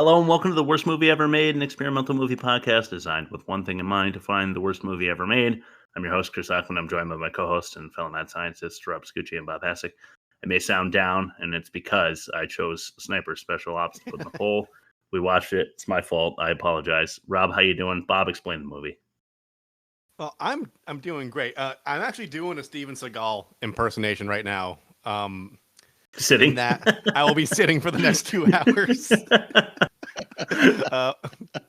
Hello and welcome to the Worst Movie Ever Made, an experimental movie podcast designed with one thing in mind: to find the worst movie ever made. I'm your host, Chris Ackland. I'm joined by my co-host and fellow mad scientists, Rob Scucci and Bob Hassick. I may sound down, and it's because I chose Sniper Special Ops to put in the poll. We watched it. It's my fault. I apologize. Rob, how you doing? Bob, explain the movie. Well, I'm doing great. I'm actually doing a Steven Seagal impersonation right now. Sitting? In that I will be sitting for the next 2 hours.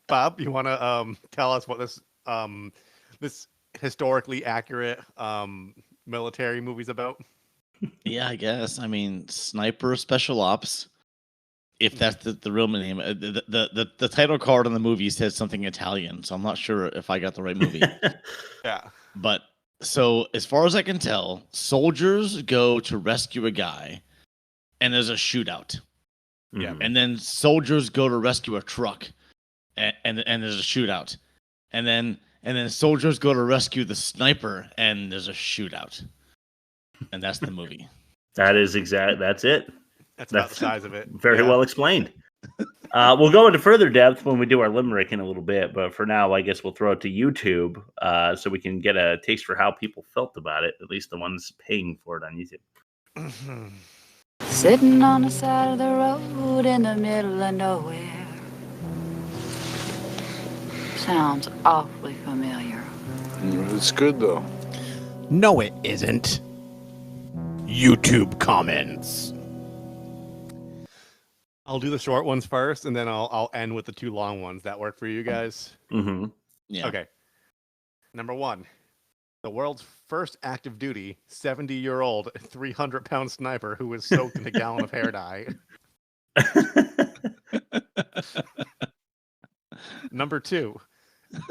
Bob, you want to tell us what this historically accurate military movie's about? Yeah, I guess. I mean, Sniper Special Ops. If that's the real name, the title card on the movie says something Italian, so I'm not sure if I got the right movie. Yeah. But so as far as I can tell, soldiers go to rescue a guy, and there's a shootout. Yeah. And then soldiers go to rescue a truck, and there's a shootout. And then soldiers go to rescue the sniper, and there's a shootout. And that's the movie. That's it. That's about the size of it. Very well explained. We'll go into further depth when we do our limerick in a little bit, but for now, I guess we'll throw it to YouTube so we can get a taste for how people felt about it, at least the ones paying for it on YouTube. Sitting on the side of the road in the middle of nowhere. Sounds awfully familiar. It's good, though. No, it isn't. YouTube comments. I'll do the short ones first, and then I'll end with the 2 long ones. That work for you guys? Mm-hmm. Yeah. Okay. Number 1. The world's first active duty 70-year-old 300-pound sniper who was soaked in a gallon of hair dye. Number 2.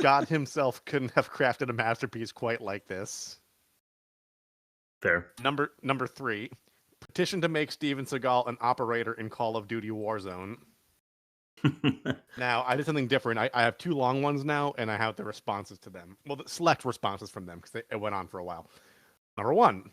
God himself couldn't have crafted a masterpiece quite like this. Fair. Number 3. Petition to make Steven Seagal an operator in Call of Duty Warzone. Now, I did something different. I have 2 long ones now, and I have the responses to them. Well, the select responses from them, because it went on for a while. Number 1.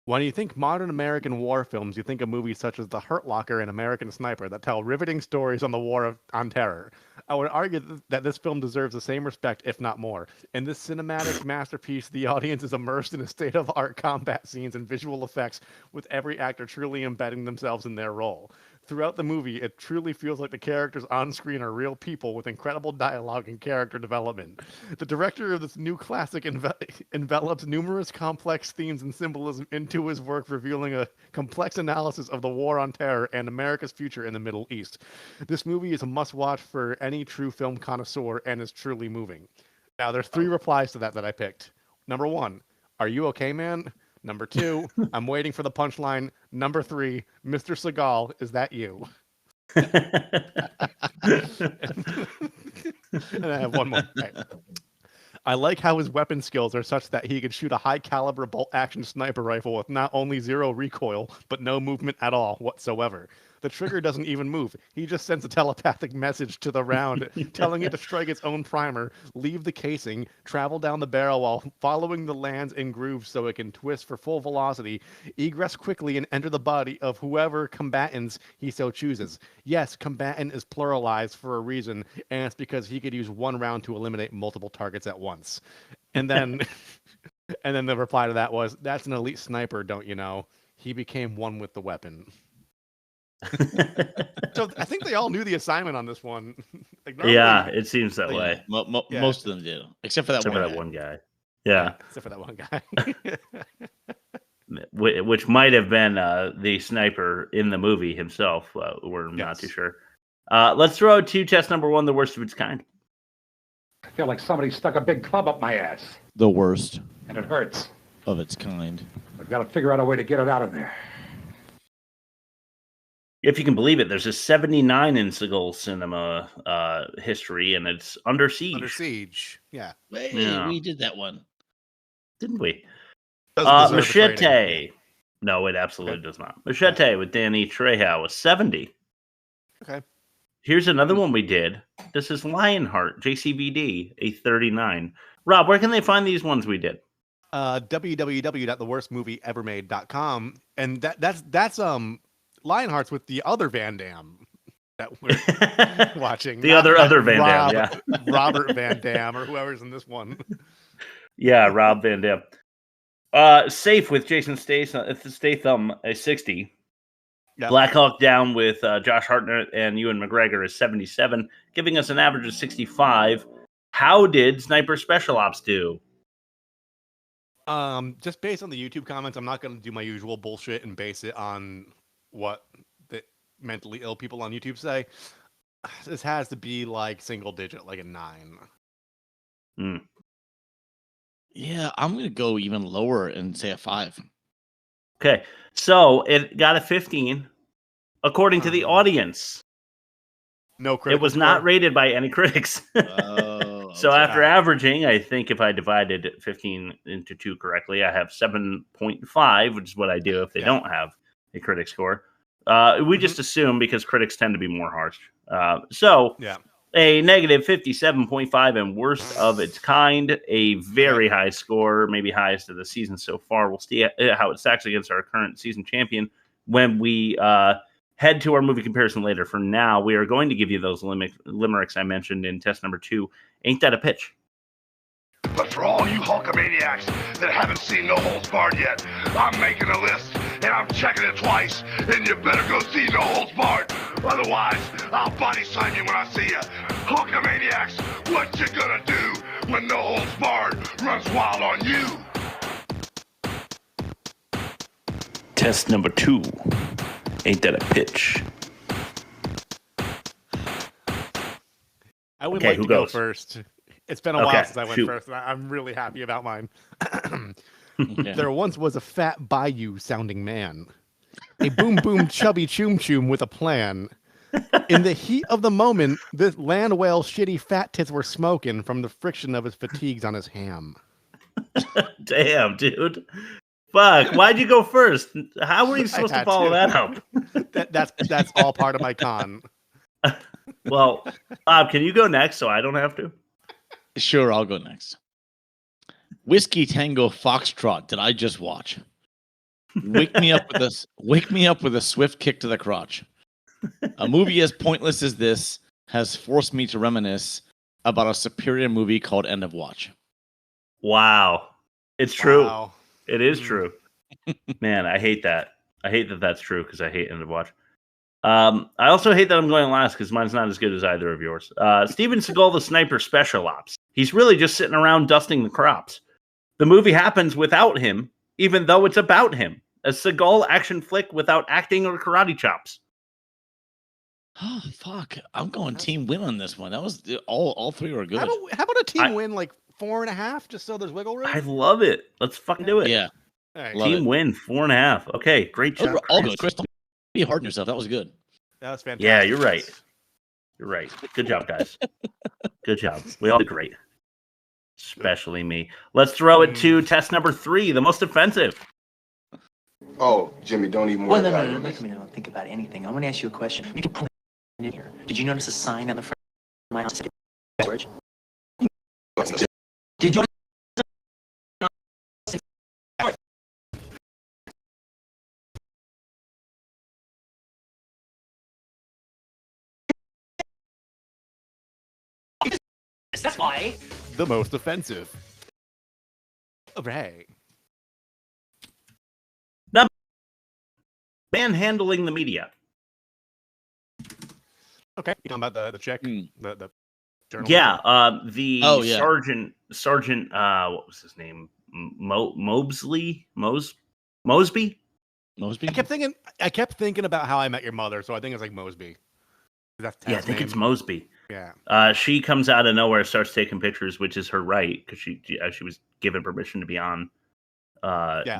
When you think modern American war films, you think of movies such as The Hurt Locker and American Sniper that tell riveting stories on the war on terror. I would argue that this film deserves the same respect, if not more. In this cinematic masterpiece, the audience is immersed in a state-of-art combat scenes and visual effects, with every actor truly embedding themselves in their role. Throughout the movie, it truly feels like the characters on screen are real people with incredible dialogue and character development. The director of this new classic envelops numerous complex themes and symbolism into his work, revealing a complex analysis of the war on terror and America's future in the Middle East. This movie is a must-watch for any true film connoisseur and is truly moving. Now, there's 3 replies to that I picked. Number 1, are you okay, man? Number 2, I'm waiting for the punchline. Number 3, Mr. Seagal, is that you? And I have one more. Okay. I like how his weapon skills are such that he could shoot a high-caliber bolt-action sniper rifle with not only 0 recoil, but no movement at all whatsoever. The trigger doesn't even move. He just sends a telepathic message to the round, telling it to strike its own primer, leave the casing, travel down the barrel while following the lands in grooves so it can twist for full velocity, egress quickly and enter the body of whoever combatants he so chooses. Yes, combatant is pluralized for a reason, and it's because he could use 1 round to eliminate multiple targets at once. And then, and then the reply to that was, that's an elite sniper, don't you know? He became one with the weapon. So I think they all knew the assignment on this one. Like yeah, it seems that way. Yeah. Most of them do, except for that one guy. Yeah, except for that one guy. Which might have been the sniper in the movie himself. We're not too sure. Let's throw out to test number 1, the worst of its kind. I feel like somebody stuck a big club up my ass. The worst. And it hurts. Of its kind. I've got to figure out a way to get it out of there. If you can believe it, there's a 79 in Seagal cinema history, and it's Under Siege. Under Siege, yeah. Hey, we did that one. Didn't we? Machete. No, it absolutely does not. Machete with Danny Trejo was 70. Okay. Here's another one we did. This is Lionheart, JCVD, a 39. Rob, where can they find these ones we did? www.theworstmovieevermade.com, and that's Lionheart's with the other Van Damme. that we're watching. The other Van Damme, yeah. Robert Van Damme or whoever's in this one. Yeah, Rob Van Dam. Safe with Jason Statham, a 60. Yep. Black Hawk Down with Josh Hartnett and Ewan McGregor is 77, giving us an average of 65. How did Sniper Special Ops do? Just based on the YouTube comments, I'm not going to do my usual bullshit and base it on what the mentally ill people on YouTube say. This has to be like single digit, like a 9. Yeah, I'm going to go even lower and say a 5. Okay, so it got a 15. According to the audience, no critical it was score. not rated by any critics. Oh, So okay. after averaging, I think if I divided 15 into 2 correctly, I have 7.5, which is what I do if they don't have a critic score. We just assume because critics tend to be more harsh. So a negative 57.5 and worst of its kind, a very high score, maybe highest of the season so far. We'll see how it stacks against our current season champion when we head to our movie comparison later. For now, we are going to give you those limericks I mentioned in test number 2. Ain't that a pitch? But for all you Hulkamaniacs that haven't seen No Holds Barred yet, I'm making a list, and I'm checking it twice, and you better go see No Holds Barred. Otherwise, I'll body slam you when I see you. Hulkamaniacs, what you gonna do when No Holds Barred runs wild on you? Test number 2. Ain't that a pitch? I would like to go first. It's been a while since I went shoot. first, and I'm really happy about mine. There once was a fat bayou-sounding man, a boom-boom chubby choom-choom with a plan. In the heat of the moment, this land whale's shitty fat tits were smoking from the friction of his fatigues on his ham. Damn, dude. Fuck, why'd you go first? How were you supposed to follow that up? That's all part of my con. Well, Bob, can you go next so I don't have to? Sure, I'll go next. Whiskey Tango Foxtrot. Did I just watch? Wake me up with a swift kick to the crotch. A movie as pointless as this has forced me to reminisce about a superior movie called End of Watch. Wow, it's true. Wow. It is true. Man, I hate that. I hate that that's true because I hate End of Watch. I also hate that I'm going last because mine's not as good as either of yours. Steven Seagal, the Sniper Special Ops. He's really just sitting around dusting the crops. The movie happens without him, even though it's about him. A Seagal action flick without acting or karate chops. Oh, fuck. I'm going team win on this one. That was all 3 were good. How about a team win like 4.5, just so there's wiggle room? I love it. Let's fucking do it. Yeah. Right. Team win 4.5. Okay, great job. All good. Chris, don't be hard on yourself. That was good. That was fantastic. Yeah, you're right. You're right. Good job, guys. Good job. We all did great. Especially me. Let's throw it to test number 3, the most offensive. Oh, Jimmy, don't even Well, worry no, about no, it. no, make me don't think about anything. I want to ask you a question. You can pull it in here. Did you notice a sign on the front of my house? George? Did you? That's why. The most offensive. Hooray. Manhandling the media. Okay, you talking about the check? The journal? Yeah, the Oh, yeah. Sergeant, what was his name? Mosby? Mosby? I kept thinking about How I Met Your Mother, so I think it's like Mosby. That's Yeah, I Ted's think name. it's Mosby. Yeah. She comes out of nowhere, starts taking pictures, which is her right because she was given permission to be on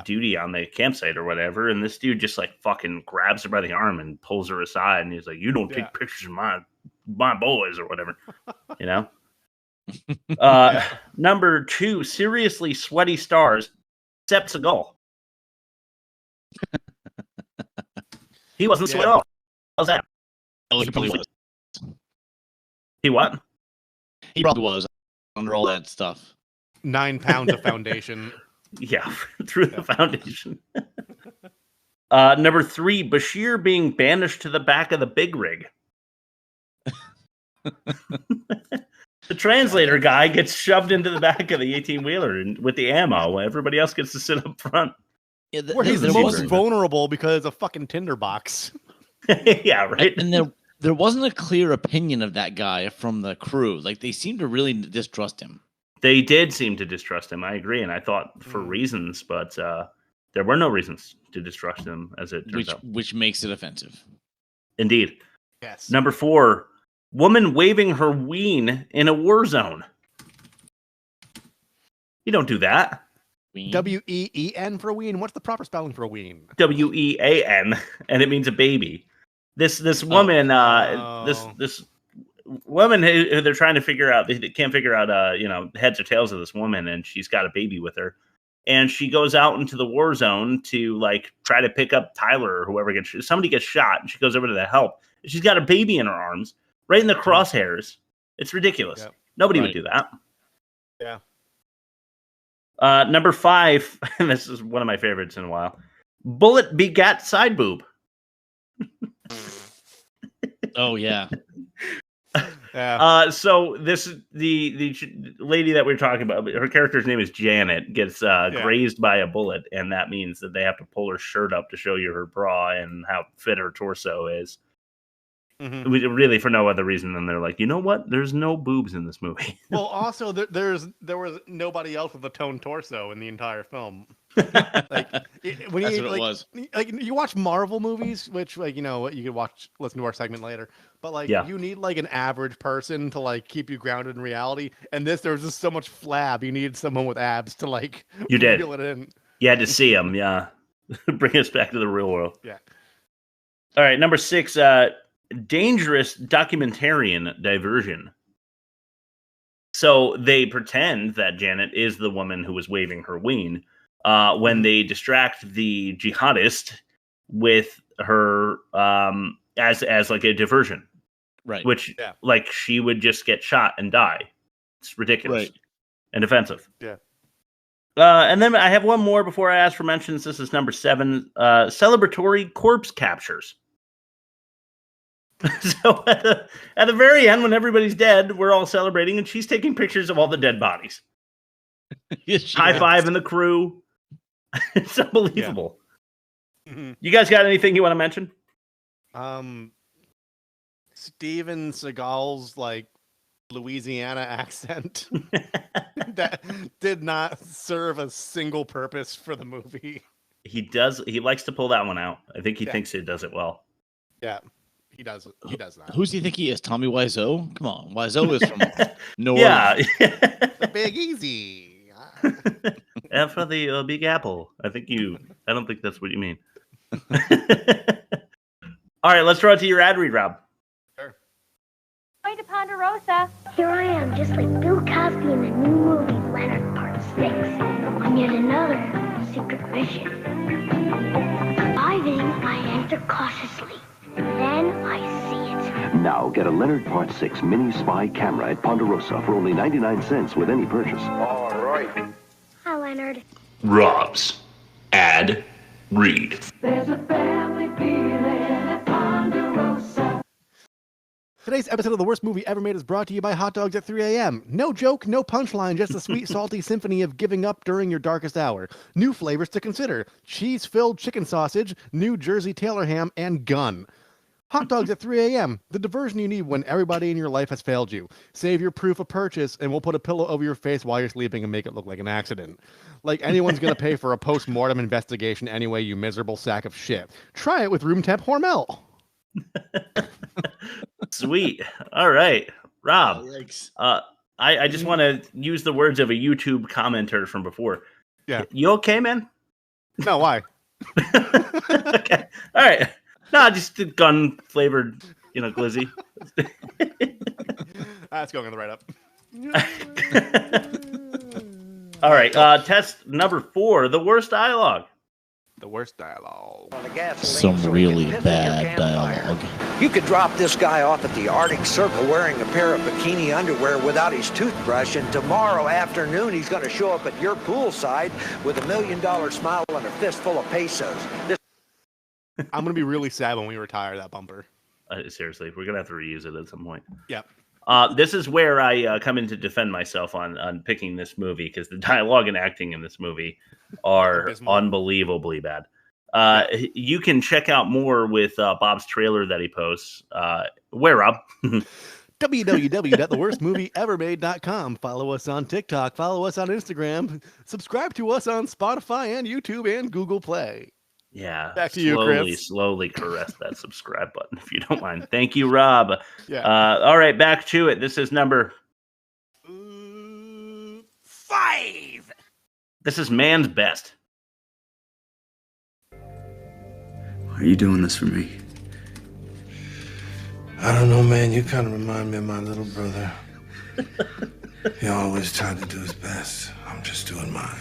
duty on the campsite or whatever. And this dude just like fucking grabs her by the arm and pulls her aside, and he's like, "You don't take pictures of my boys or whatever," you know. Number 2, seriously sweaty stars, except Seagal. He wasn't sweat at all. How's that? Oh, he probably was. He what? He probably was under all that stuff. 9 pounds of foundation. Yeah, through the foundation. Number 3, Bashir being banished to the back of the big rig. The translator guy gets shoved into the back of the 18-wheeler with the ammo while everybody else gets to sit up front. Yeah, Where he's the most vulnerable because of fucking tinderbox. Yeah, right. And there wasn't a clear opinion of that guy from the crew. Like, they seemed to really distrust him. They did seem to distrust him. I agree, and I thought for reasons, but there were no reasons to distrust him, as it turns out. Which makes it offensive. Indeed. Yes. Number 4, woman waving her wean in a war zone. You don't do that. Wean. W-E-E-N for wean. What's the proper spelling for wean? W-E-A-N, and it means a baby. This woman, this woman who they're trying to figure out, they can't figure out, heads or tails of this woman, and she's got a baby with her. And she goes out into the war zone to like try to pick up Tyler or whoever somebody gets shot, and she goes over to help. She's got a baby in her arms, right in the crosshairs. It's ridiculous. Yep. Nobody would do that. Yeah. Number 5, and this is one of my favorites in a while. Bullet begat side-boob. Oh, yeah. Yeah. So this the lady that we're talking about, her character's name is Janet, gets grazed by a bullet, and that means that they have to pull her shirt up to show you her bra and how fit her torso is. Mm-hmm. Really, for no other reason than they're like, you know what? There's no boobs in this movie. Well, also there was nobody else with a toned torso in the entire film. Like when That's you what it was. Like you watch Marvel movies, which you could listen to our segment later. But you need like an average person to like keep you grounded in reality. And there was just so much flab. You needed someone with abs to like you did reel it in. You had to see them, yeah. Bring us back to the real world. Yeah. All right, number 6. Dangerous documentarian diversion. So they pretend that Janet is the woman who was waving her wean when they distract the jihadist with her as like a diversion, right? Which like she would just get shot and die. It's ridiculous and offensive. Yeah. And then I have one more before I ask for mentions. This is number 7. Celebratory corpse captures. So at the very end, when everybody's dead, we're all celebrating, and she's taking pictures of all the dead bodies. Yes, High five in the crew. It's unbelievable. Yeah. Mm-hmm. You guys got anything you want to mention? Steven Seagal's like Louisiana accent that did not serve a single purpose for the movie. He does. He likes to pull that one out. I think he thinks he does it well. Yeah. He does that. Who does he think he is? Tommy Wiseau? Come on, Wiseau is from North. Yeah, the Big Easy. And for the Big Apple. I don't think that's what you mean. All right, let's throw it to your ad read, Rob. Sure. Going to Ponderosa. Here I am, just like Bill Cosby in the new movie Leonard Part 6, on yet another secret mission. Arriving, I enter cautiously. Then I see it. Now get a Leonard Part 6 mini spy camera at Ponderosa for only 99 cents with any purchase. All right. Hi, Leonard. Rob's ad read. There's a family feeling at Ponderosa. Today's episode of The Worst Movie Ever Made is brought to you by Hot Dogs at 3 a.m. No joke, no punchline, just a sweet, salty symphony of giving up during your darkest hour. New flavors to consider: cheese-filled chicken sausage, New Jersey Taylor ham, and gun. Hot Dogs at 3 a.m. The diversion you need when everybody in your life has failed you. Save your proof of purchase, and we'll put a pillow over your face while you're sleeping and make it look like an accident. Like anyone's going to pay for a post-mortem investigation anyway, you miserable sack of shit. Try it with room temp Hormel. Sweet. All right, Rob. Yikes. I just want to use the words of a YouTube commenter from before. Yeah. You okay, man? No, why? Okay. All right. No, just a gun flavored, glizzy. That's going on the right up. All right. Test number 4, the worst dialogue. The worst dialogue. Some really bad dialogue. You could drop this guy off at the Arctic Circle wearing a pair of bikini underwear without his toothbrush, and tomorrow afternoon he's going to show up at your poolside with $1 million smile and a fistful of pesos. I'm going to be really sad when we retire that bumper. Seriously, we're gonna have to reuse it at some point. Yep. This is where I come in to defend myself on picking this movie, because the dialogue and acting in this movie are Abysmal. unbelievably bad. You can check out more with Bob's trailer that he posts. Where, Rob? www.theworstmovieevermade.com. Follow us on TikTok. Follow us on Instagram. Subscribe to us on Spotify and YouTube and Google Play. Yeah. Back to you, Chris. Slowly caress that subscribe button, if you don't mind. Thank you, Rob. Yeah. All right, back to it. This is number 5. This is Man's Best. Why are you doing this for me? I don't know, man. You kind of remind me of my little brother. He always tried to do his best. I'm just doing mine.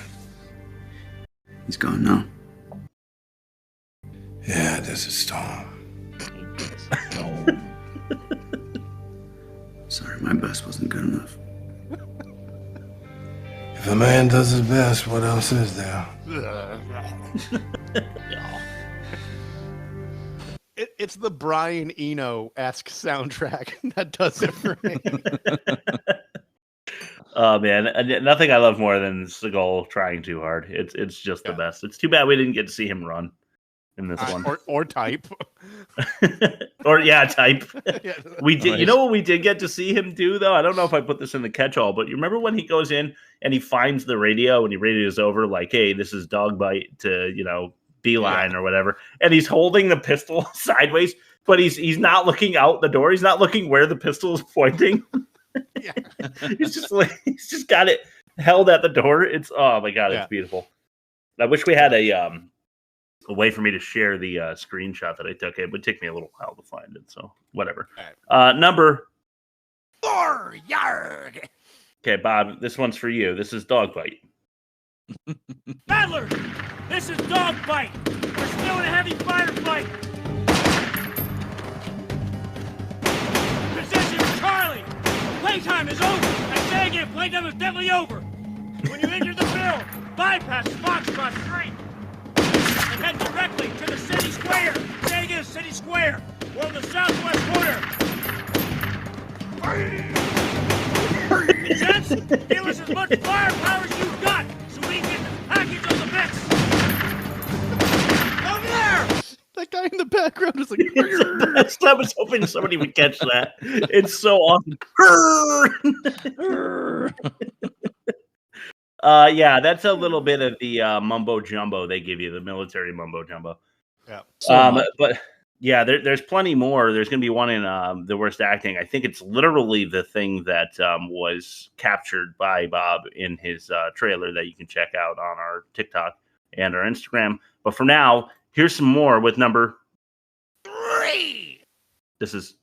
He's gone now. Yeah, there's a storm. Sorry, my best wasn't good enough. If a man does his best, what else is there? It's the Brian Eno-esque soundtrack that does it for me. Oh man, nothing I love more than Seagal trying too hard. It's just the best. It's too bad we didn't get to see him run in this one, or type, type. We did. You know what we did get to see him do though? I don't know if I put this in the catch-all, but you remember when he goes in and he finds the radio and he radios over like, "Hey, this is dog bite to beeline or whatever," and he's holding the pistol sideways, but he's not looking out the door. He's not looking where the pistol is pointing. he's just got it held at the door. It's oh my god, it's beautiful. I wish we had a way for me to share the screenshot that I took. It would take me a little while to find it, so whatever. Number 4. Yarg. Okay, Bob, this one's for you. This is Dog Bite. Battlers, this is Dog Bite. We're still in a heavy fighter fight. Position, Charlie. Playtime is over. I say again, playtime is definitely over. When you enter the field, bypass Foxtrot Street and head directly to the city square. Say again, city square. We're on the southwest corner. Gents, give us as much firepower as you've got so we can get this package on the mix. Over there! That guy in the background is like... I was hoping somebody would catch that. It's so awesome. That's a little bit of the mumbo jumbo they give you, the military mumbo jumbo. Yeah. But yeah, there's plenty more. There's going to be one in the worst acting. I think it's literally the thing that was captured by Bob in his trailer that you can check out on our TikTok and our Instagram. But for now, here's some more with number 3. This is,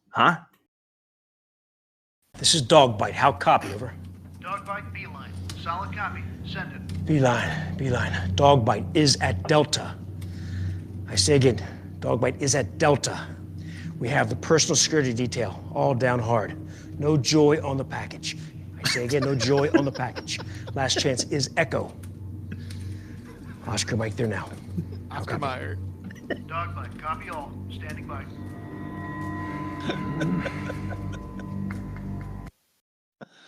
This is Dog Bite. How copy, over? Dog Bite, beeline. Solid copy. Send it. Beeline. Dog Bite is at Delta. I say again, Dog Bite is at Delta. We have the personal security detail all down hard. No joy on the package. I say again, no joy on the package. Last chance is Echo. Oscar Mike there now. Oscar Meyer. Dog Bite, copy all. Standing by.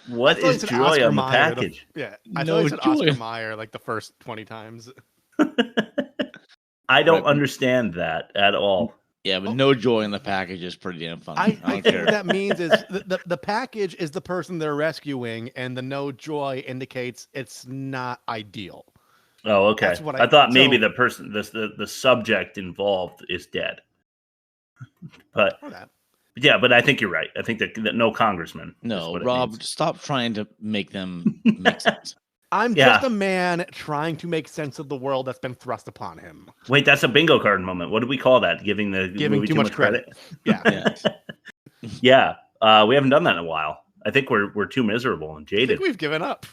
What is joy Oscar on the Meyer package? I thought he said Oscar Meyer like the first 20 times. I don't understand that at all. Yeah, but no joy in the package is pretty damn funny. I think what that means is the package is the person they're rescuing, and the no joy indicates it's not ideal. Oh, okay. That's what I thought maybe the person, the subject involved is dead. But yeah, but I think you're right. I think that no congressman. No, Rob, stop trying to make them make sense. I'm just a man trying to make sense of the world that's been thrust upon him. Wait, that's a bingo card moment. What do we call that? Giving movie too much credit. Yeah. Yeah. We haven't done that in a while. I think we're too miserable and jaded. I think we've given up.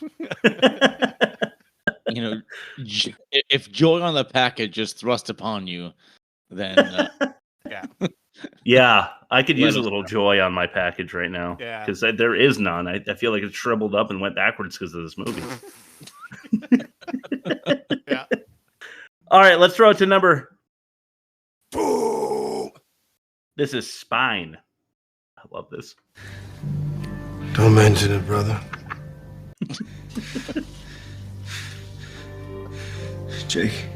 If joy on the package is thrust upon you, then yeah, I could use a little joy on my package right now. Yeah, because there is none. I feel like it shriveled up and went backwards because of this movie. Yeah. All right, let's throw it to number 2. This is Spine. Love this. Don't mention it, brother. Jake.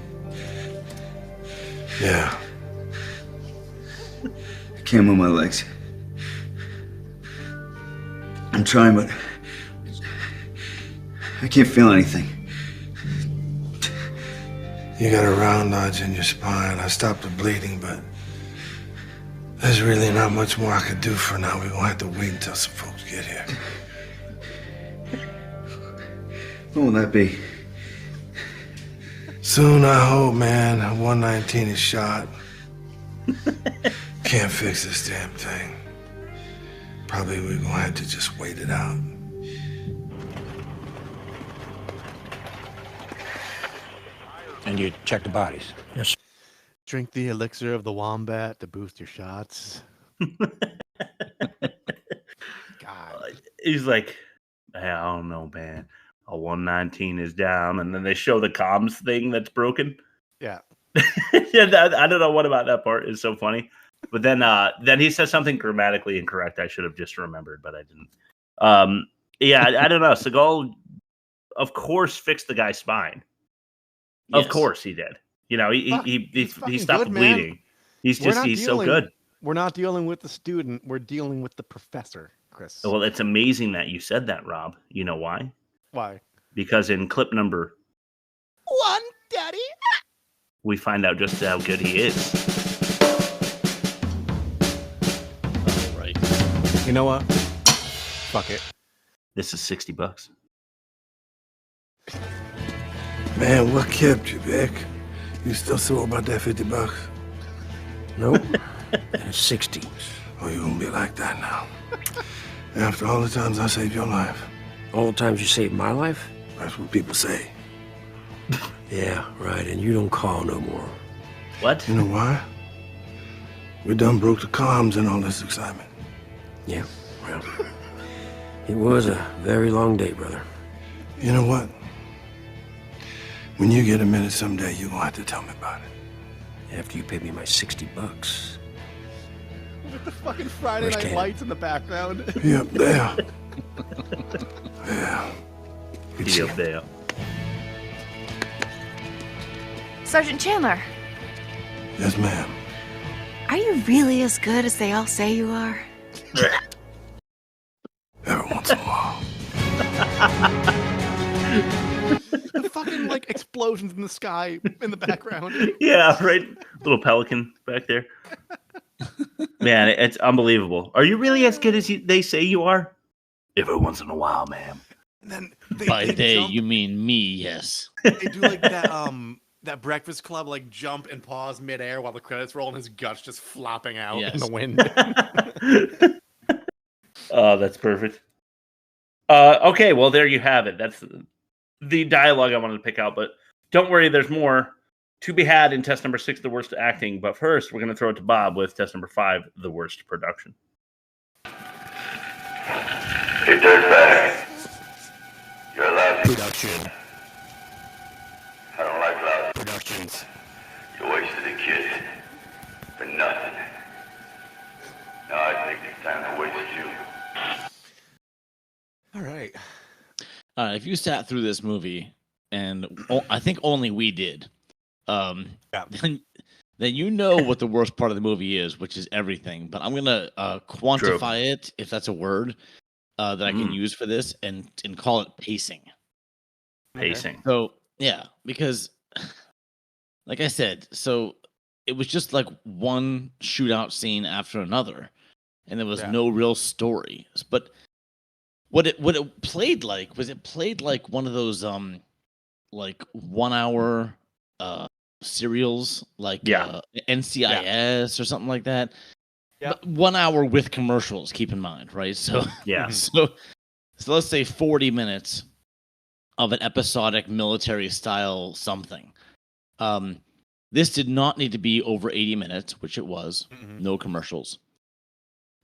Yeah. I can't move my legs. I'm trying, but I can't feel anything. You got a round notch in your spine. I stopped the bleeding, but there's really not much more I could do for now. We're gonna have to wait until some folks get here. What will that be? Soon, I hope, man. 119 is shot. Can't fix this damn thing. Probably we're gonna have to just wait it out. And you check the bodies. Yes. Drink the elixir of the wombat to boost your shots. God. He's like, hey, I don't know, man. A 119 is down, and then they show the comms thing that's broken. Yeah. Yeah, I don't know what about that part is so funny. But then he says something grammatically incorrect. I should have just remembered, but I didn't. Yeah, I don't know. Seagal, of course, fixed the guy's spine. Yes. Of course he did. You know, he stopped good, bleeding. man. He's so good. We're not dealing with the student. We're dealing with the professor, Chris. Well, it's amazing that you said that, Rob. You know why? Why? Because in clip number 1, Daddy, we find out just how good he is. Oh, right. You know what? Fuck it. This is $60. Man, what kept you, Vic? You still sore about that $50? Nope. And 60. Oh, you won't be like that now. After all the times I saved your life. All the times you saved my life? That's what people say. Yeah, right. And you don't call no more. What? You know why? We done broke the comms in all this excitement. Yeah, well, it was a very long day, brother. You know what? When you get a minute someday, you're gonna have to tell me about it. After you pay me my $60. With the fucking Friday Where's night Cam? lights in the background. Yep, there. Yeah. He up there. Sergeant Chandler, Yes, ma'am. are you really as good as they all say you are? Every once in a while. The fucking like explosions in the sky in the background. Yeah, right. Little pelican back there. Man, it's unbelievable. Are you really as good as they say you are? Every once in a while, ma'am. And then By they, jump. you mean me, yes. They do like that Breakfast Club like jump and pause midair while the credits roll and his guts just flopping out in Yes. the wind. Oh, that's perfect. Okay, well, there you have it. That's the dialogue I wanted to pick out, but don't worry, there's more to be had in test number 6, the worst acting. But first, we're going to throw it to Bob with test number 5, the worst production. Hey, dirtbag. You're allowed to. Production. I don't like loud. Productions. You wasted a kid. For nothing. Now I think it's time to waste you. All right. If you sat through this movie, and I think only we did, then you know what the worst part of the movie is, which is everything. But I'm gonna quantify it, if that's a word that I can use for this, and call it pacing. Pacing. So yeah, because like I said, so it was just like one shootout scene after another, and there was no real story. But what it played like was it played like one of those like 1 hour serials like NCIS or something like that. Yeah. 1 hour with commercials, keep in mind, right? So so let's say 40 minutes of an episodic military style something. This did not need to be over 80 minutes, which it was. No commercials.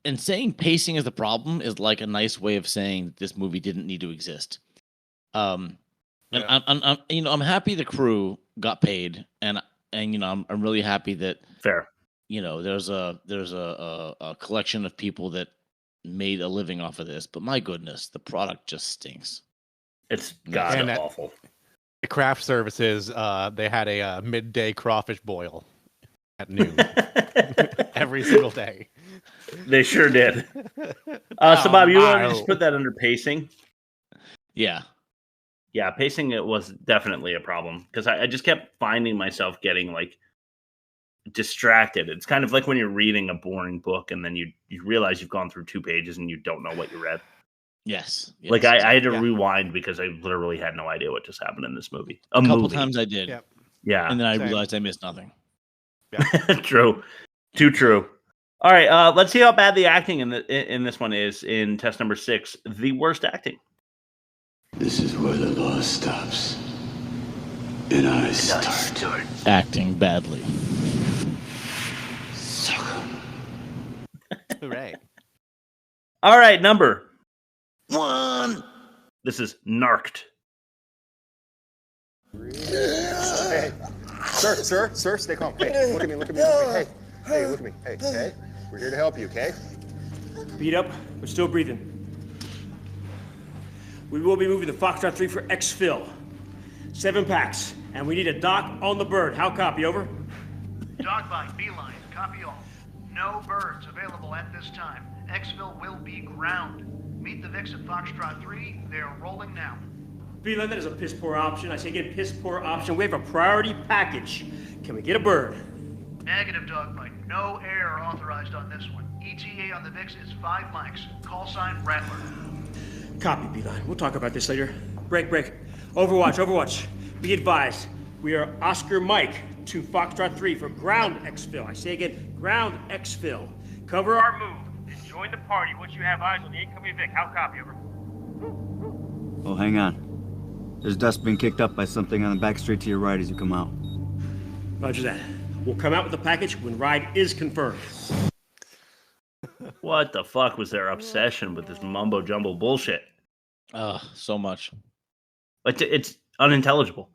And saying pacing is the problem is like a nice way of saying that this movie didn't need to exist. And I'm happy the crew got paid, and I'm really happy that fair. There's a collection of people that made a living off of this, but my goodness, the product just stinks. It's god And awful. The craft services, they had a midday crawfish boil at noon every single day. They sure did. So, Bob, you want to just put that under pacing? Yeah. Yeah, pacing it was definitely a problem because I just kept finding myself getting like distracted. It's kind of like when you're reading a boring book and then you realize you've gone through 2 pages and you don't know what you read. Yes. Like I had to rewind because I literally had no idea what just happened in this movie. A couple times I did. Yep. Yeah. And then I realized I missed nothing. Yeah. True. Too true. All right, let's see how bad the acting in this one is in test number 6. The worst acting. This is where the law stops. And I start. Acting badly. Hooray. All right, number 1. This is Narked. Hey, sir, stay calm. Hey, look at me. Hey, look at me. Hey, we're here to help you, okay? Beat up, but still breathing. We will be moving the Foxtrot 3 for exfil. 7 packs, and we need a dock on the bird. How copy, over? Dogbite, beeline, copy all. No birds available at this time. Exfil will be ground. Meet the Vix at Foxtrot 3. They're rolling now. Beeline, that is a piss poor option. I say again, piss poor option. We have a priority package. Can we get a bird? Negative, Dogbite. No air authorized on this one. ETA on the Vix is 5 mics. Call sign Rattler. Copy, Beeline. We'll talk about this later. Break. Overwatch. Be advised. We are Oscar Mike to Foxtrot 3 for ground exfil. I say again, ground exfil. Cover our move and join the party once you have eyes on the incoming Vic. How copy, over? Oh, hang on. There's dust being kicked up by something on the back street to your right as you come out. Roger that. We'll come out with the package when ride is confirmed. What the fuck was their obsession with this mumbo jumbo bullshit? So much. It's unintelligible.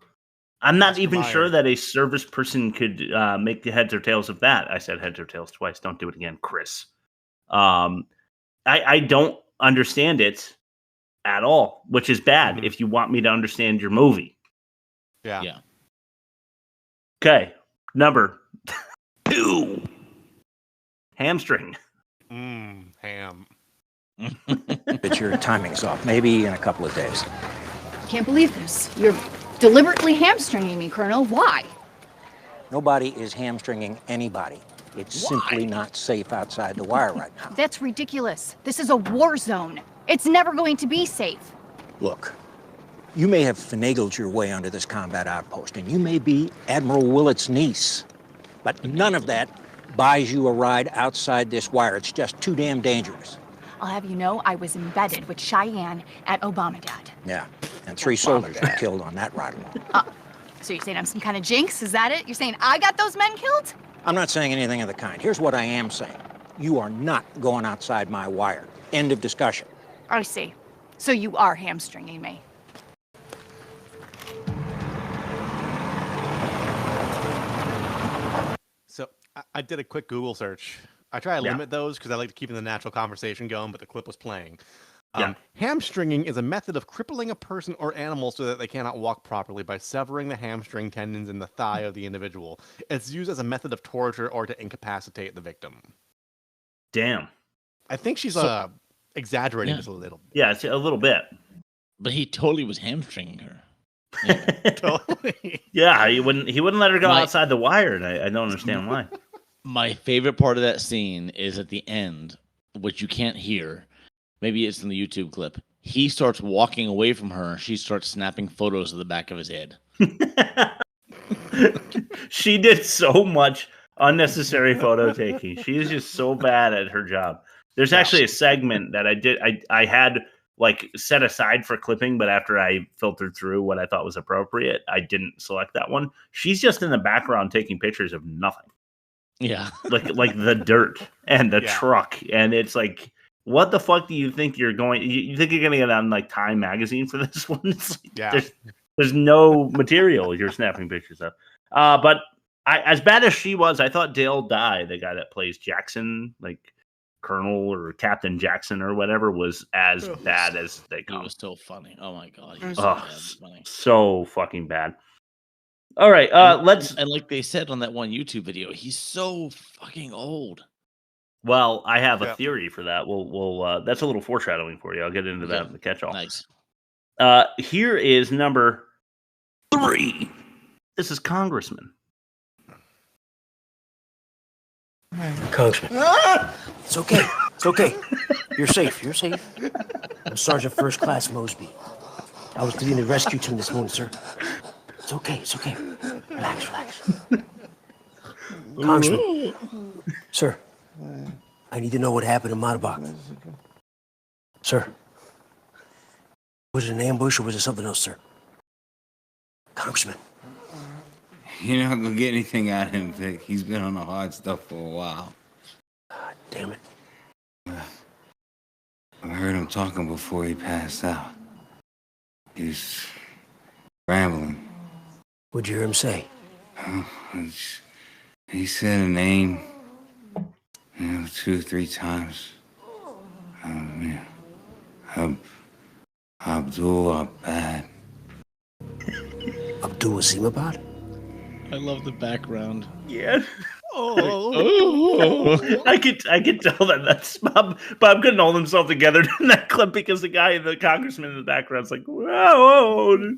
I'm not even Meyer. sure that a service person could make the heads or tails of that. I said heads or tails twice. Don't do it again, Chris. I don't understand it at all, which is bad if you want me to understand your movie. Yeah. Okay, number 2. Hamstring. Ham. But your timing's off. Maybe in a couple of days. Can't believe this. You're deliberately hamstringing me, Colonel. Why? Nobody is hamstringing anybody. It's simply not safe outside the wire right now. That's ridiculous. This is a war zone. It's never going to be safe. Look, you may have finagled your way onto this combat outpost, and you may be Admiral Willett's niece, but none of that buys you a ride outside this wire. It's just too damn dangerous. I'll have you know I was embedded with Cheyenne at Obamagad. Yeah, and 3 soldiers were killed on that ride alone. So you're saying I'm some kind of jinx? Is that it? You're saying I got those men killed? I'm not saying anything of the kind. Here's what I am saying. You are not going outside my wire. End of discussion. I see. So you are hamstringing me. So I did a quick Google search. I try to limit those because I like to keep the natural conversation going, but the clip was playing. Hamstringing is a method of crippling a person or animal so that they cannot walk properly by severing the hamstring tendons in the thigh of the individual. It's used as a method of torture or to incapacitate the victim. Damn. I think she's exaggerating this a little bit. Yeah, it's a little bit. But he totally was hamstringing her. Totally. Yeah, he wouldn't let her go outside the wire, and I don't understand why. My favorite part of that scene is at the end, which you can't hear. Maybe it's in the YouTube clip. He starts walking away from her. She starts snapping photos of the back of his head. She did so much unnecessary photo taking. She is just so bad at her job. There's actually a segment that I had like set aside for clipping, but after I filtered through what I thought was appropriate, I didn't select that one. She's just in the background taking pictures of nothing. Yeah. like the dirt and the truck. And it's like, what the fuck do you think you're going? You think you're going to get on like Time magazine for this one? It's like, there's no material you're snapping pictures of. But as bad as she was, I thought Dale Dye, the guy that plays Jackson, like Colonel or Captain Jackson or whatever was as bad as they come. He was so funny. Oh my god, he was funny. So fucking bad. All right, let's. And like they said on that one YouTube video, he's so fucking old. Well, I have a theory for that. We'll that's a little foreshadowing for you. I'll get into that in the catch-all. Nice. Here is number 3. This is Congressman. Congressman. It's okay. It's okay. You're safe. You're safe. I'm Sergeant First Class Mosby. I was leading the rescue team this morning, sir. It's okay. It's okay. Relax, relax. Congressman. Sir, I need to know what happened in Madabak. Sir. Was it an ambush or was it something else, sir? Congressman. You're not gonna get anything out of him, Vic. He's been on the hard stuff for a while. God damn it. I heard him talking before he passed out. He's rambling. What'd you hear him say? He said a name, 2 or 3 times. Abdul Abad. Abdul Azimabad? I love the background. Yeah. Oh. I could tell that's Bob couldn't hold himself together in that clip because the guy, the congressman in the background's like, whoa.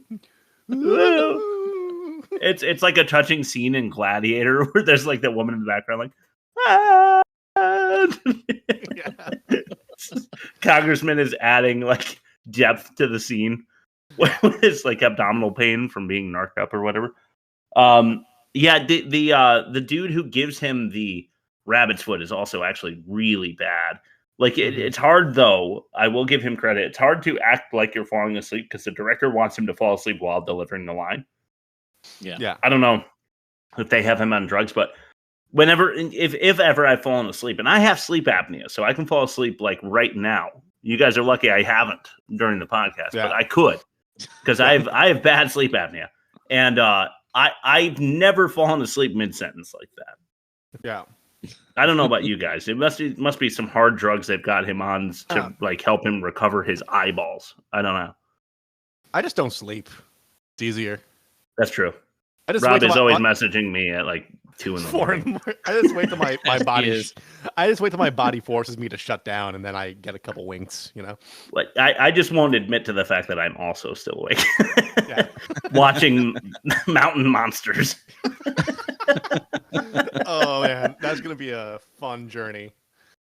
It's like a touching scene in Gladiator where there's like that woman in the background like, Congressman is adding like depth to the scene with his like abdominal pain from being narked up or whatever. The dude who gives him the rabbit's foot is also actually really bad. Like it's hard though. I will give him credit. It's hard to act like you're falling asleep because the director wants him to fall asleep while delivering the line. Yeah. I don't know if they have him on drugs, but if ever I've fallen asleep, and I have sleep apnea, so I can fall asleep like right now. You guys are lucky I haven't during the podcast, but I could because I have bad sleep apnea, and I've never fallen asleep mid-sentence like that. Yeah. I don't know about you guys. It must be some hard drugs they've got him on to like help him recover his eyeballs. I don't know. I just don't sleep. It's easier. That's true. Rob is always messaging me at like 2 in the morning. I just wait till my body. I just wait till my body forces me to shut down, and then I get a couple winks. You know. Like I just won't admit to the fact that I'm also still awake, watching mountain monsters. Oh man, that's gonna be a fun journey.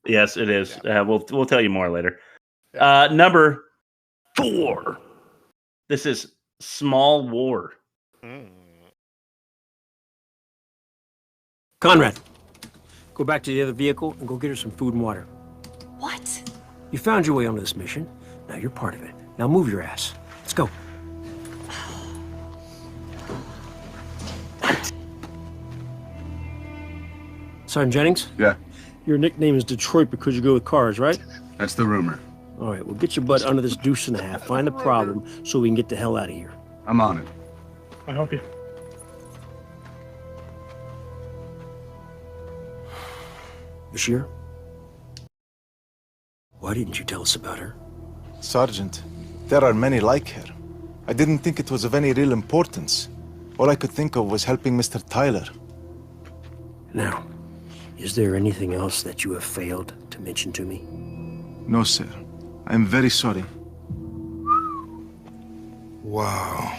Yes, it is. We'll tell you more later. Number 4. This is Small War. Conrad, go back to the other vehicle and go get her some food and water. What? You found your way onto this mission. Now you're part of it. Now move your ass. Let's go. Sergeant Jennings? Yeah. Your nickname is Detroit because you go with cars, right? That's the rumor. All right, well, get your butt under this deuce and a half. Find the problem so we can get the hell out of here. I'm on it. I'll help you. Bashir? Why didn't you tell us about her? Sergeant, there are many like her. I didn't think it was of any real importance. All I could think of was helping Mr. Tyler. Now, is there anything else that you have failed to mention to me? No, sir. I'm very sorry. Wow.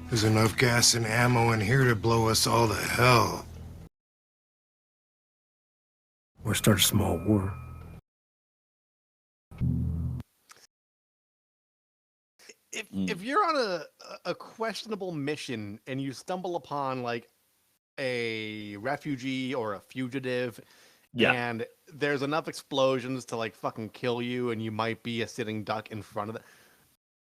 There's enough gas and ammo in here to blow us all to hell. Or start a small war. If you're on a questionable mission and you stumble upon like a refugee or a fugitive, and there's enough explosions to like fucking kill you, and you might be a sitting duck in front of it,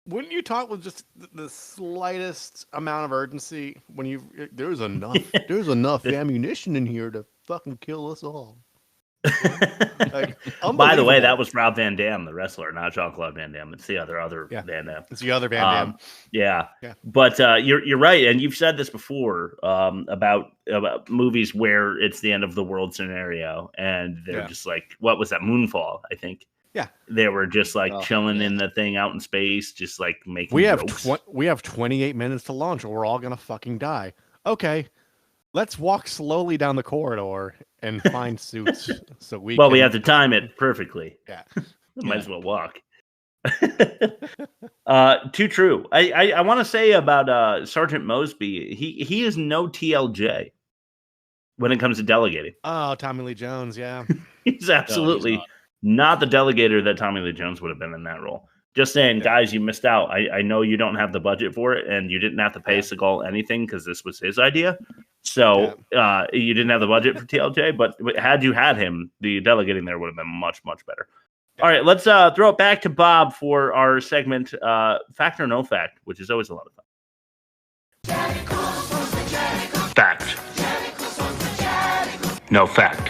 wouldn't you talk with just the slightest amount of urgency when there's enough ammunition in here to fucking kill us all? Like, By the way, unbelievable. that was Rob Van Dam, the wrestler, not Jean-Claude Van Damme. It's the other Van Damme. It's the other Van Damme. Yeah. Yeah. But you're right, and you've said this before about movies where it's the end of the world scenario, and they're just like, what was that, Moonfall? I think. Yeah. They were just like chilling in the thing out in space, just like making. We ropes. have 28 minutes to launch, or we're all gonna fucking die. Okay, let's walk slowly down the corridor and find suits so we. Well, we have to time it perfectly. Yeah. Might as well walk. Too true. I want to say about Sergeant Mosby. He is no TLJ when it comes to delegating. Oh, Tommy Lee Jones. Yeah. He's absolutely not the delegator that Tommy Lee Jones would have been in that role. Just saying, guys, you missed out. I know you don't have the budget for it, and you didn't have to pay Seagal anything because this was his idea. So you didn't have the budget for TLJ, but had you had him, the delegating there would have been much, much better. All right, let's throw it back to Bob for our segment, Fact or No Fact, which is always a lot of fun. Fact. No fact.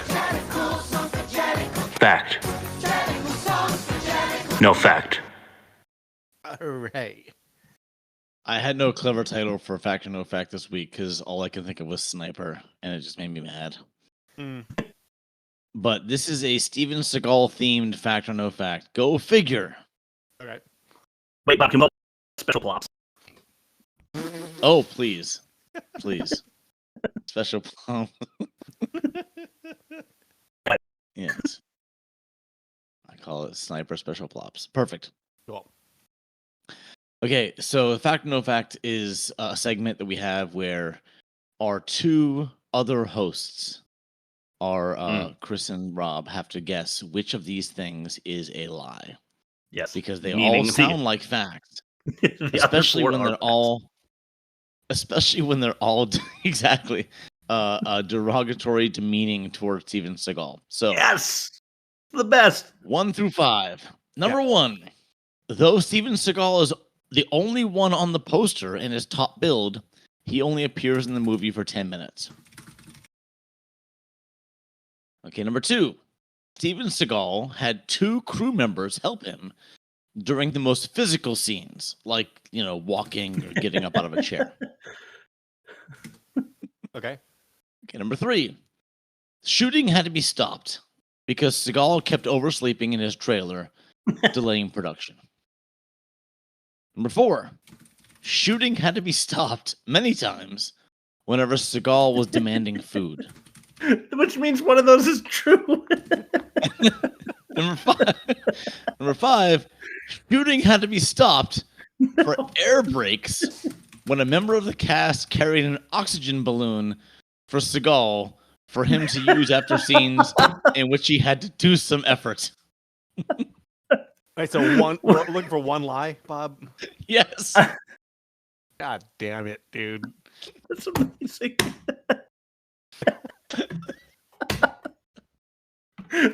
Fact. No fact. Hooray. I had no clever title for Fact or No Fact this week because all I could think of was Sniper, and it just made me mad. But this is a Steven Seagal themed Fact or No Fact. Go figure. All right. Wait, Bob, can we special plops? Oh, please. Please. Special plop. Yes. I call it Sniper Special Plops. Perfect. Cool. Okay, so Fact or No Fact is a segment that we have where our two other hosts, Chris and Rob, have to guess which of these things is a lie. Yes. Because they all sound like facts. especially when they're all exactly derogatory, demeaning towards Steven Seagal. So yes, the best. 1 through 5. Number 1, though Steven Seagal is the only one on the poster and is top billed, he only appears in the movie for 10 minutes. Okay, number 2, Steven Seagal had 2 crew members help him during the most physical scenes, like, walking or getting up out of a chair. Okay. Okay, number 3, shooting had to be stopped because Seagal kept oversleeping in his trailer, delaying production. Number 4, shooting had to be stopped many times whenever Seagal was demanding food. Which means one of those is true. Number 5, shooting had to be stopped for air brakes when a member of the cast carried an oxygen balloon for Seagal for him to use after scenes in which he had to do some effort. Right, so we're looking for one lie, Bob? Yes. God damn it, dude. That's amazing.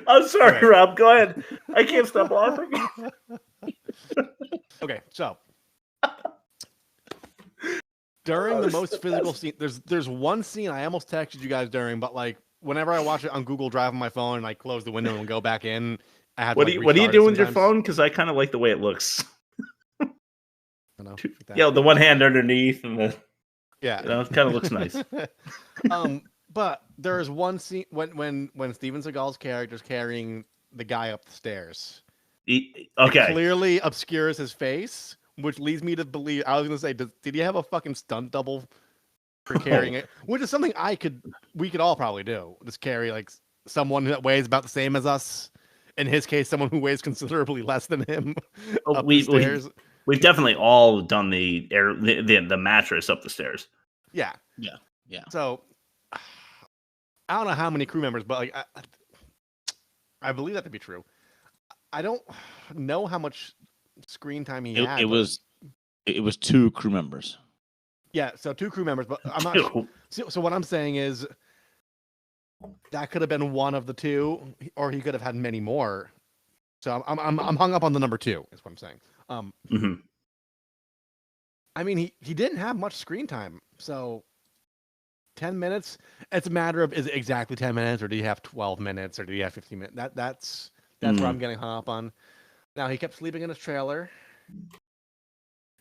I'm sorry, Rob. Go ahead. I can't stop laughing. Okay, so during the most physical scene, there's one scene I almost texted you guys during, but like whenever I watch it on Google Drive on my phone and I close the window and go back in, I have what to, do like, you do with your sometimes. phone? Because I kind of like the way it looks. I don't know, like Yeah, the one hand underneath and the yeah, it kind of looks nice. But there is one scene when Steven Seagal's character is carrying the guy up the stairs. Okay. It clearly obscures his face, which leads me to believe. I was going to say, did he have a fucking stunt double for carrying it? Which is something we could all probably do. Just carry like someone that weighs about the same as us. In his case, someone who weighs considerably less than him. Up the stairs. We've definitely all done the mattress up the stairs. Yeah. So I don't know how many crew members, but like I believe that to be true. I don't know how much screen time he had. It was 2 crew members. Yeah, so 2 crew members, but I'm not sure. So what I'm saying is that could have been one of the 2, or he could have had many more. So I'm hung up on the number 2. Is what I'm saying. I mean, he didn't have much screen time, so 10 minutes. It's a matter of, is it exactly 10 minutes, or do you have 12 minutes, or do you have 15 minutes? That's where I'm getting hung up on. Now, he kept sleeping in his trailer,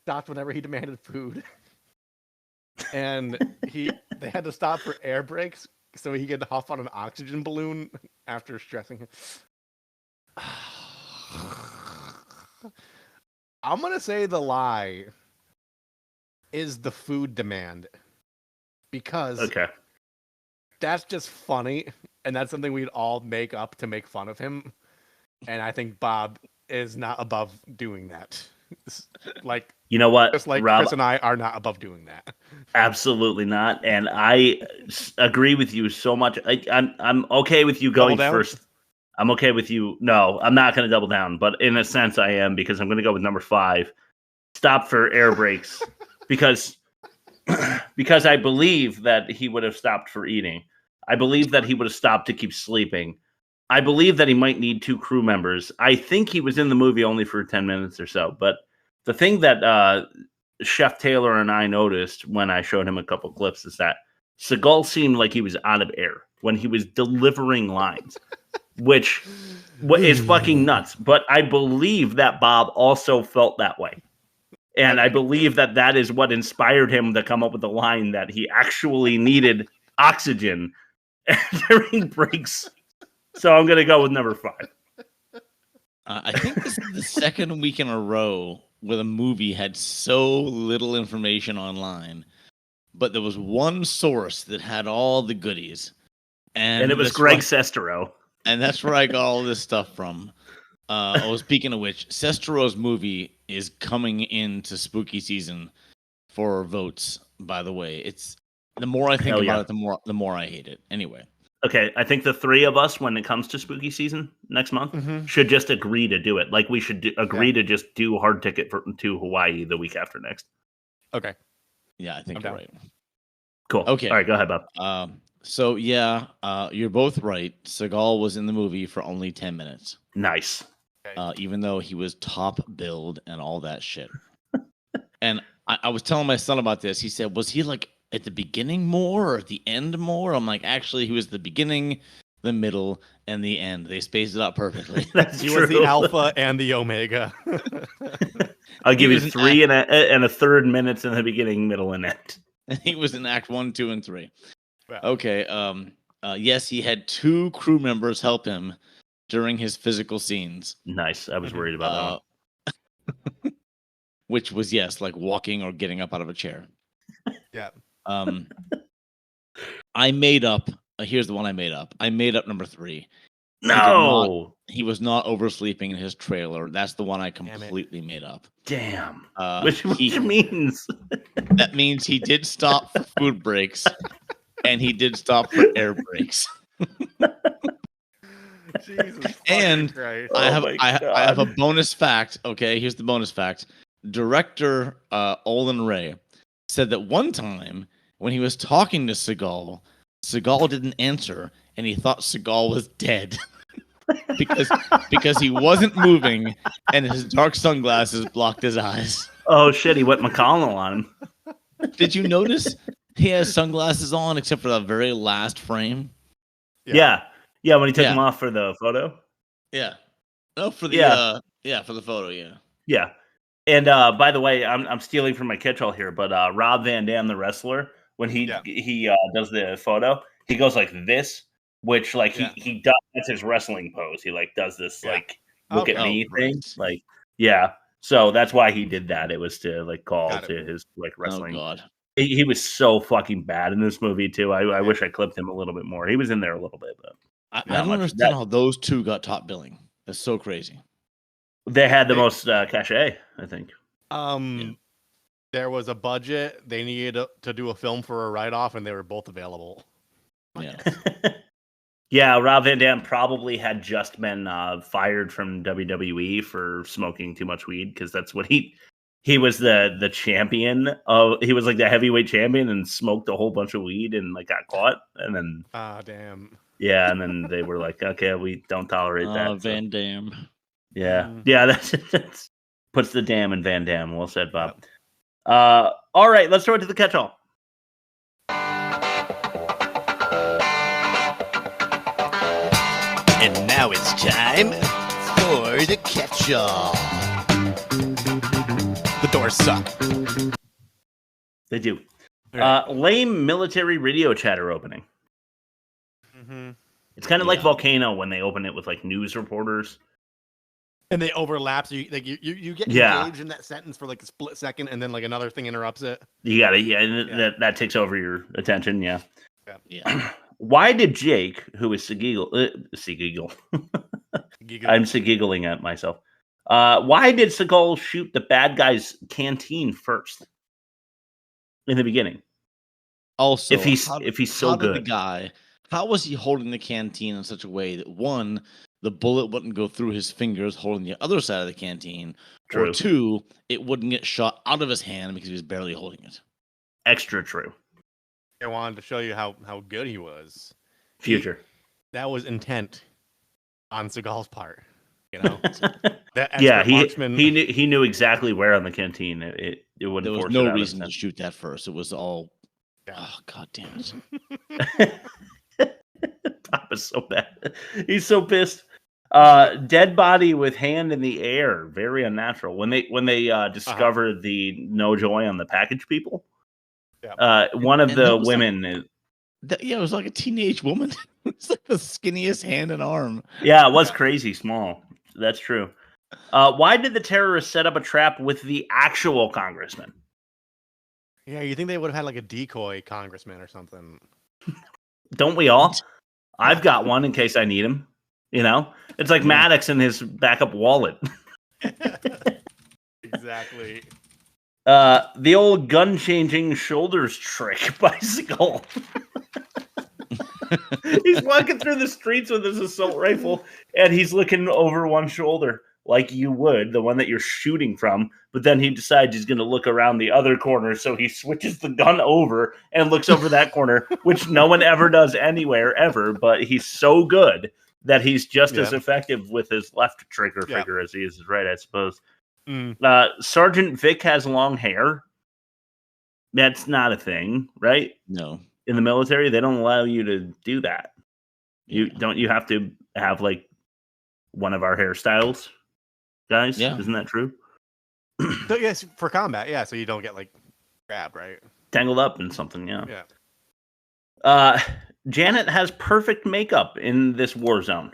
stopped whenever he demanded food, and they had to stop for air breaks so he could huff on an oxygen balloon after stressing. I'm going to say the lie is the food demand, because that's just funny, and that's something we'd all make up to make fun of him. And I think Bob is not above doing that. Like, you know what? Just like Rob, Chris and I are not above doing that. Absolutely not. And I agree with you so much. I'm okay with you going first. I'm okay with you. No, I'm not going to double down, but in a sense I am, because I'm going to go with number 5. Stop for air brakes because I believe that he would have stopped for eating. I believe that he would have stopped to keep sleeping. I believe that he might need 2 crew members. I think he was in the movie only for 10 minutes or so. But the thing that Chef Taylor and I noticed when I showed him a couple clips is that Seagal seemed like he was out of air when he was delivering lines, which is fucking nuts. But I believe that Bob also felt that way. And I believe that that is what inspired him to come up with the line that he actually needed oxygen during breaks. So I'm going to go with number 5. I think this is the second week in a row where the movie had so little information online, but there was one source that had all the goodies. And it was Greg Sestero. And that's where I got all this stuff from. Speaking of which, Sestero's movie is coming into spooky season for votes, by the way. It's the more I think about it, the more I hate it. Anyway. Okay, I think the 3 of us, when it comes to spooky season next month, should just agree to do it. Like, we should agree to just do hard ticket to Hawaii the week after next. Okay. Yeah, I think you're right. Cool. Okay. All right, go ahead, Bob. So, you're both right. Seagal was in the movie for only 10 minutes. Nice. Even though he was top billed and all that shit. And I was telling my son about this. He said, was he like at the beginning more or at the end more? I'm like, actually, he was the beginning, the middle, and the end. They spaced it out perfectly. He was the alpha and the omega. I'll give you 3 and a third minutes in the beginning, middle, and end. He was in Act 1, 2, and 3. Wow. Okay. Yes, he had 2 crew members help him during his physical scenes. Nice. I was worried about that. Which was, like walking or getting up out of a chair. Yeah. I made up. Here's the one I made up. I made up number 3. No, he was not oversleeping in his trailer. That's the one I completely made up. Damn. Which means that means he did stop for food breaks, and he did stop for air breaks. Jesus and Christ. I have a bonus fact. Okay, here's the bonus fact. Director Olin Ray said that one time when he was talking to Seagal didn't answer, and he thought Seagal was dead because he wasn't moving, and his dark sunglasses blocked his eyes. Oh shit! He went McConnell on him. Did you notice he has sunglasses on except for the very last frame? Yeah. When he took them off for the photo. Yeah. No, for the for the photo. Yeah. Yeah. And by the way, I'm stealing from my catch-all here, but Rob Van Dam, the wrestler, when he does the photo, he goes like this, which like he does, that's his wrestling pose. He like does this like look at me thing, like So that's why he did that. It was to like call to his like wrestling. Oh God. He was so fucking bad in this movie too. I wish I clipped him a little bit more. He was in there a little bit, but I don't understand how those 2 got top billing. That's so crazy. They had the most cachet, I think. There was a budget. They needed to do a film for a write-off, and they were both available. Yeah. Yeah, Rob Van Dam probably had just been fired from WWE for smoking too much weed, because that's what he was the champion of. He was like the heavyweight champion and smoked a whole bunch of weed and like got caught, and then damn. Yeah, and then they were like, okay, we don't tolerate that. Van Dam. Yeah, that's puts the dam in Van Dam. Well said, Bob. All right, let's throw it to the catch-all. Now it's time for the catch-all. The doors suck. They do. Lame military radio chatter opening. Mm-hmm. It's kind of like Volcano when they open it with like news reporters. And they overlap, so you get engaged in that sentence for like a split second, and then like another thing interrupts it. You got it, that takes over your attention. Yeah. Yeah. Why did Jake, who is Seagal, I'm Seagiggling at myself. Why did Seagal shoot the bad guy's canteen first in the beginning? Also, if he's so good, the guy, how was he holding the canteen in such a way that one, the bullet wouldn't go through his fingers holding the other side of the canteen, or two, it wouldn't get shot out of his hand because he was barely holding it? Extra true. I wanted to show you how good he was. Future. That was intent on Seagal's part. You know. He knew exactly where on the canteen it wouldn't. There was no reason to shoot that first. It was all. Oh, God damn it. Papa's so bad. He's so pissed. Dead body with hand in the air. Very unnatural. When they discovered the no joy on the package people, one of the women it was like a teenage woman. It's like the skinniest hand and arm. Yeah, it was crazy small. That's true. Why did the terrorists set up a trap with the actual congressman? Yeah, you think they would have had like a decoy congressman or something? Don't we all? I've got one in case I need him. You know, it's like Maddox and his backup wallet. Exactly. The old gun changing shoulders trick by Seagal. He's walking through the streets with his assault rifle, and he's looking over one shoulder like you would, the one that you're shooting from, but then he decides he's going to look around the other corner, so he switches the gun over and looks over that corner, which no one ever does anywhere, ever, but he's so good that he's just as effective with his left trigger finger as he is his right, I suppose. Sergeant Vic has long hair. That's not a thing, right? No. In the military, they don't allow you to do that. You have to have like one of our hairstyles, guys. Yeah. Isn't that true? So, yes, for combat, yeah. So you don't get like grabbed, right? Tangled up in something, yeah. Janet has perfect makeup in this war zone.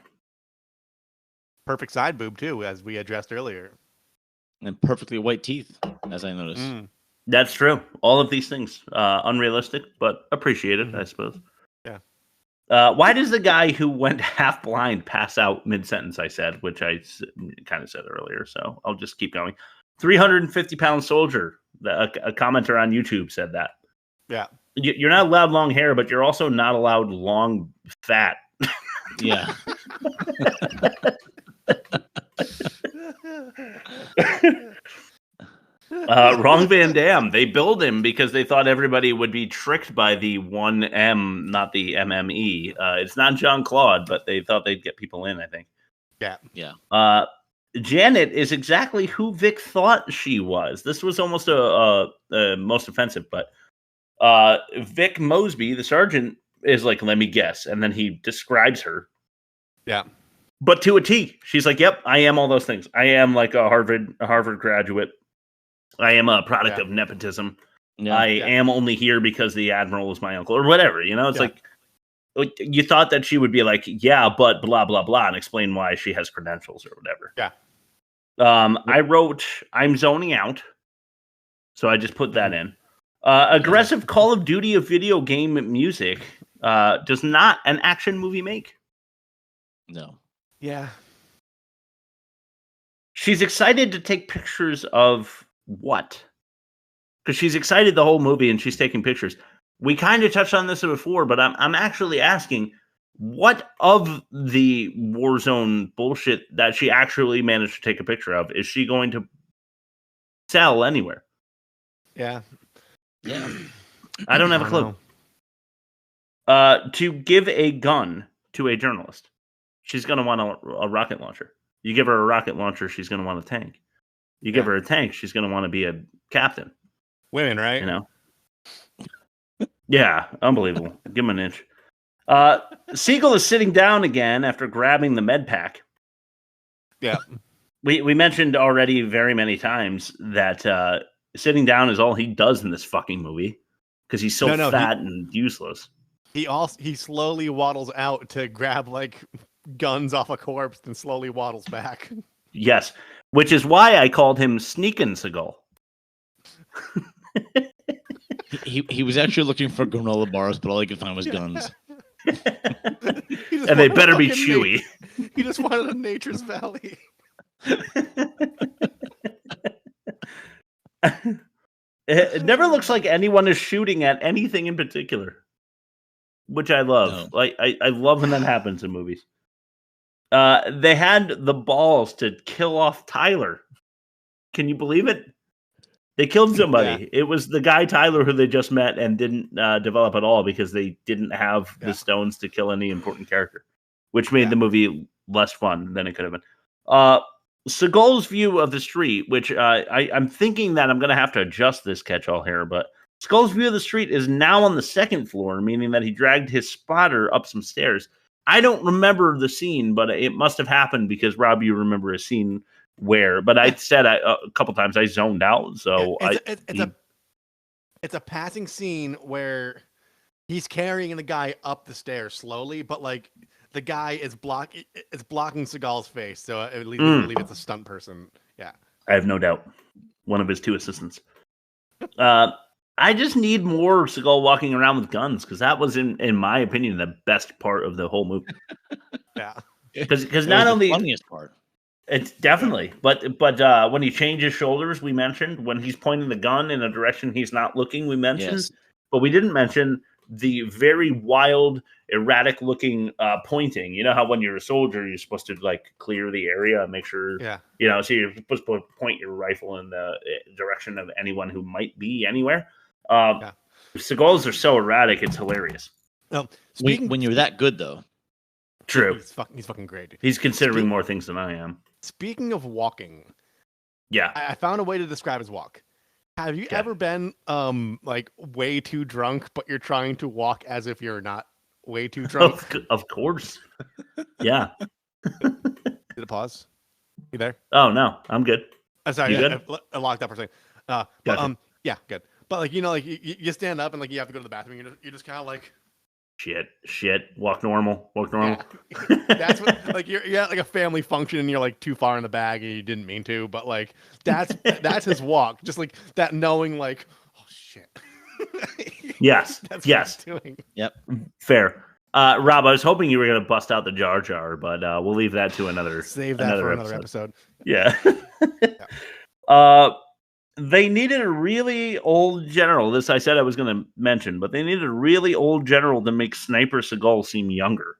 Perfect side boob too, as we addressed earlier. And perfectly white teeth, as I noticed. That's true. All of these things, unrealistic, but appreciated, I suppose. Yeah. Why does the guy who went half blind pass out mid-sentence, I said, which I kind of said earlier, so I'll just keep going. 350-pound soldier, a commenter on YouTube said that. Yeah. You're not allowed long hair, but you're also not allowed long fat. Yeah. Wrong Van Damme. They billed him because they thought everybody would be tricked by the 1M, not the MME. It's not Jean-Claude, but they thought they'd get people in, I think. Yeah. Yeah. Janet is exactly who Vic thought she was. This was almost a most offensive, but Vic Mosby, the sergeant, is like, let me guess. And then he describes her. Yeah. But to a T. She's like, yep, I am all those things. I am like a Harvard graduate. I am a product of nepotism. Yeah. I am only here because the admiral is my uncle or whatever. You know, it's like you thought that she would be like, yeah, but blah, blah, blah, and explain why she has credentials or whatever. Yeah. I wrote, I'm zoning out. So I just put that in. Aggressive Call of Duty of video game music does not an action movie make. No. Yeah. She's excited to take pictures of what? Because she's excited the whole movie and she's taking pictures. We kind of touched on this before, but I'm actually asking, what of the Warzone bullshit that she actually managed to take a picture of is she going to sell anywhere? Yeah. Yeah. I don't have a clue. To give a gun to a journalist, she's going to want a rocket launcher. You give her a rocket launcher, she's going to want a tank. You give her a tank, she's going to want to be a captain. Women, right? You know? Yeah, unbelievable. Give them an inch. Seagal is sitting down again after grabbing the med pack. Yeah. We mentioned already very many times that sitting down is all he does in this fucking movie because he's so fat and useless. He slowly waddles out to grab like guns off a corpse and slowly waddles back. Yes, which is why I called him Sneakin' Seagal. He was actually looking for granola bars, but all he could find was guns. And they better be chewy. He just wanted a Nature's Valley. It never looks like anyone is shooting at anything in particular, which I love. No. I love when that happens in movies. They had the balls to kill off Tyler. Can you believe it? They killed somebody. Yeah. It was the guy Tyler who they just met and didn't develop at all because they didn't have the stones to kill any important character, which made the movie less fun than it could have been. Seagal's view of the street, which I'm thinking that I'm going to have to adjust this catch-all here, but Seagal's view of the street is now on the second floor, meaning that he dragged his spotter up some stairs. I don't remember the scene, but it must have happened because, Rob, you remember a scene where, but I said a couple times I zoned out, so it's a passing scene where he's carrying the guy up the stairs slowly, but like the guy is blocking Seagal's face, so I believe it's a stunt person. Yeah, I have no doubt. One of his two assistants. I just need more Seagal walking around with guns because that was, in my opinion, the best part of the whole movie. Yeah, because not only the funniest part. It's definitely, but when he changes shoulders, we mentioned when he's pointing the gun in a direction he's not looking, we mentioned, but we didn't mention the very wild, erratic-looking pointing. You know how when you're a soldier, you're supposed to like clear the area and make sure, so you're supposed to point your rifle in the direction of anyone who might be anywhere. Seagals are so erratic, it's hilarious. When you're that good, though. True. He's fucking great. He's considering more things than I am. Speaking of walking, I found a way to describe his walk. Have you ever been like way too drunk, but you're trying to walk as if you're not way too drunk? Of course. Yeah. Did it pause? You there? Oh no, I'm good. Sorry, you good? I locked up for a second. Gotcha. Yeah, good. But like like you stand up and like you have to go to the bathroom. You're just kind of like. Shit. Walk normal. Yeah. That's what, like you're at like a family function and you're like too far in the bag and you didn't mean to, but like that's his walk. Just like that knowing like, oh shit. Yes. That's what he's doing. Yep. Fair. Rob, I was hoping you were going to bust out the Jar Jar, but we'll leave that to another. Save that for another episode. Yeah. They needed a really old general. This I said I was going to mention, but they needed a really old general to make Sniper Seagal seem younger.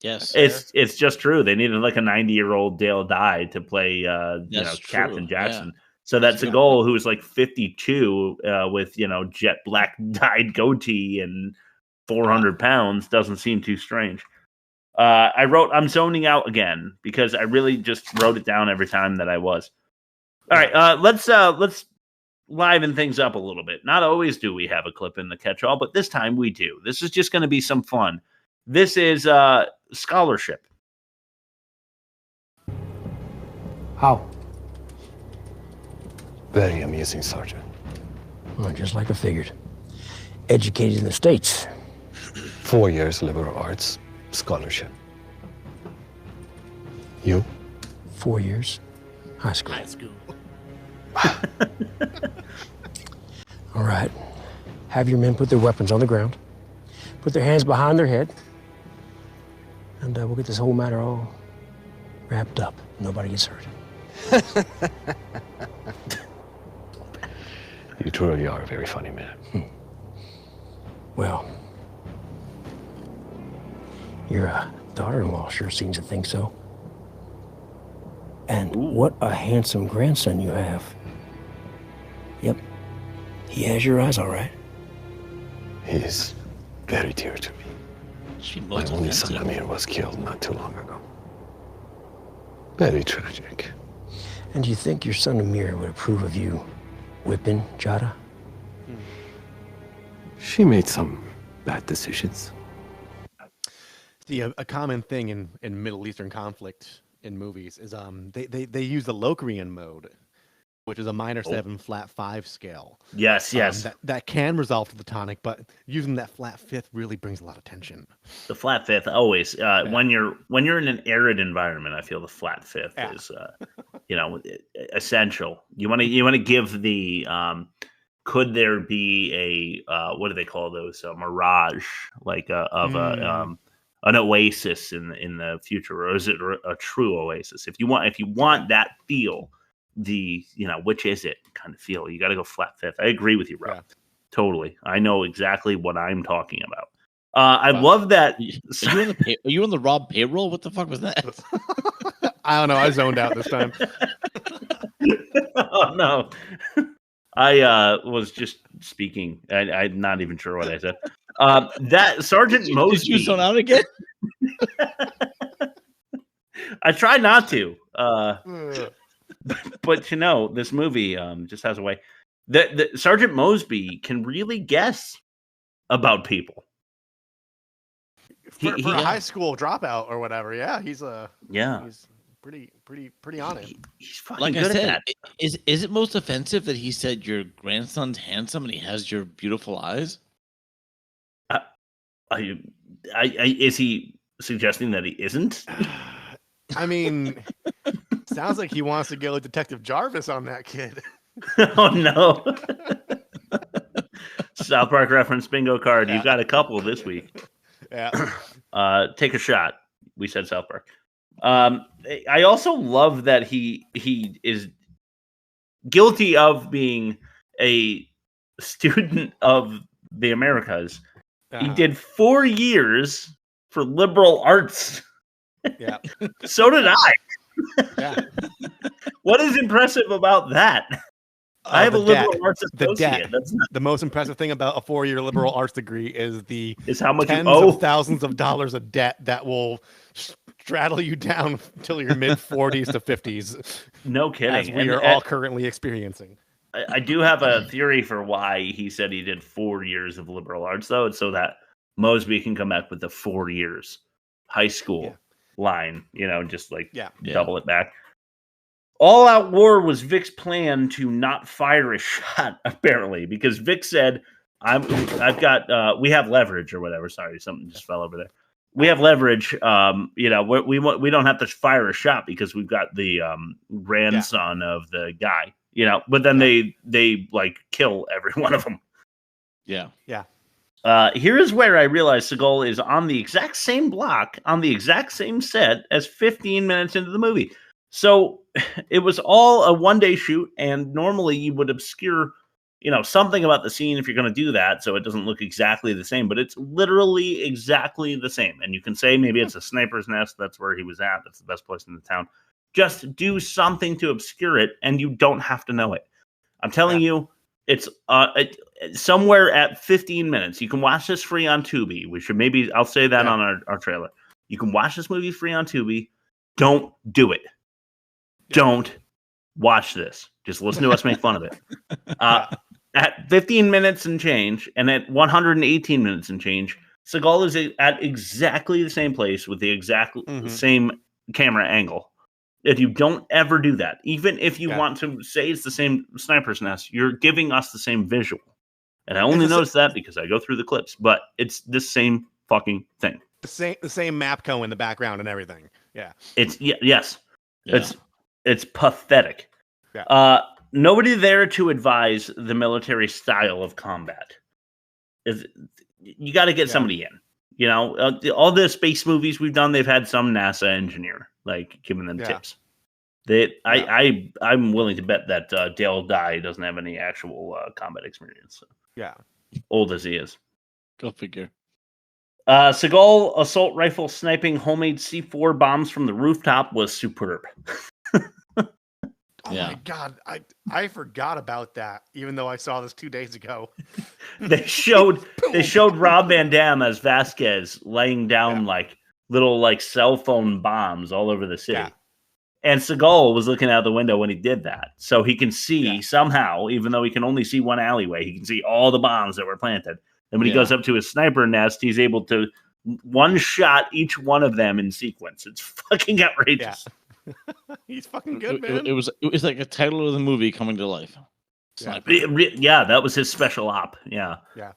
Yes, it's just true. They needed like a 90-year-old Dale Dye to play, Captain Jackson. Yeah. So that Seagal, who's like 52, with jet black dyed goatee and 400 pounds, doesn't seem too strange. I'm zoning out again because I really just wrote it down every time that I was. All right, let's liven things up a little bit. Not always do we have a clip in the catch-all, but this time we do. This is just going to be some fun. This is scholarship. How? Very amusing, Sergeant. Well, just like I figured. Educated in the States. 4 years liberal arts scholarship. You? 4 years. High school. All right. Have your men put their weapons on the ground. Put their hands behind their head. And we'll get this whole matter all wrapped up. Nobody gets hurt. You truly are a very funny man. Well, your daughter-in-law sure seems to think so. And what a handsome grandson you have. Yep. He has your eyes all right. He is very dear to me. My only son Amir was killed not too long ago. Very tragic. And do you think your son Amir would approve of you whipping Jada? She made some bad decisions. See, a common thing in Middle Eastern conflict in movies is they use the Locrian mode, which is a minor 7 flat 5 scale. Yes. That can resolve to the tonic, but using that flat 5th really brings a lot of tension. The flat 5th always. When you're in an arid environment, I feel the flat 5th is essential. You want to give the could there be a what do they call those, a mirage, like an oasis in the future, or is it a true oasis? If you want that feel, which is it kind of feel, you got to go flat 5th. I agree with you, Rob. Yeah. Totally. I know exactly what I'm talking about. I love that. Are you on the Rob payroll? What the fuck was that? I don't know. I zoned out this time. Oh no. I was just speaking. I'm not even sure what I said. That Sergeant Mosby. Did you zone out again? I try not to. But this movie just has a way. The Sergeant Mosby can really guess about people. For a high school dropout or whatever, he's pretty on it. He's fucking like good I said, at that. Is it most offensive that he said your grandson's handsome and he has your beautiful eyes? Is he suggesting that he isn't? I mean, sounds like he wants to go with Detective Jarvis on that kid. Oh no. South Park reference bingo card. You got a couple this week. Yeah. Take a shot. We said South Park. I also love that he is guilty of being a student of the Americas. He did 4 years for liberal arts. Yeah. So did I. Yeah. What is impressive about that? I have a liberal arts associate. The most impressive thing about a 4-year liberal arts degree is how much tens you owe. of thousands of dollars of debt that will straddle you down until your mid 40s to 50s. No kidding. As we are all currently experiencing. I do have a theory for why he said he did 4 years of liberal arts, though. It's so that Mosby can come back with the 4 years high school line, just like double it back. All Out War was Vic's plan to not fire a shot, apparently, because Vic said, we have leverage or whatever. Sorry, something just fell over there. We have leverage. We don't have to fire a shot because we've got the grandson of the guy, but then they like kill every one of them. Yeah. Yeah. Here is where I realized Seagal is on the exact same block, on the exact same set as 15 minutes into the movie. So it was all a one-day shoot, and normally you would obscure, something about the scene if you're going to do that, so it doesn't look exactly the same, but it's literally exactly the same. And you can say maybe it's a sniper's nest. That's where he was at. That's the best place in the town. Just do something to obscure it, and you don't have to know it. I'm telling you, it's somewhere at 15 minutes. You can watch this free on Tubi. I'll say that on our trailer. You can watch this movie free on Tubi. Don't do it. Don't watch this. Just listen to us make fun of it. At 15 minutes and change, and at 118 minutes and change, Seagal is at exactly the same place with the exact same camera angle. If you don't ever do that, even if you want to say it's the same sniper's nest, you're giving us the same visual. And I only noticed that because I go through the clips, but it's the same fucking thing. The same Mapco in the background and everything. Yeah. Yes. Yeah. It's pathetic. Yeah. Nobody there to advise the military style of combat. You got to get somebody in. All the space movies we've done, they've had some NASA engineer giving them tips. I'm willing to bet that Dale Dye doesn't have any actual combat experience. So. Yeah, old as he is. Go figure. Seagal assault rifle sniping homemade C4 bombs from the rooftop was superb. Oh my God, I forgot about that. Even though I saw this 2 days ago, they showed Rob Van Dam as Vasquez laying down little cell phone bombs all over the city, and Seagal was looking out the window when he did that, so he can see somehow, even though he can only see one alleyway, he can see all the bombs that were planted. And when he goes up to his sniper nest, he's able to one-shot each one of them in sequence. It's fucking outrageous. Yeah. He's fucking good, man. It was like a title of the movie coming to life. Yeah, that was his special op. Yeah. Yeah.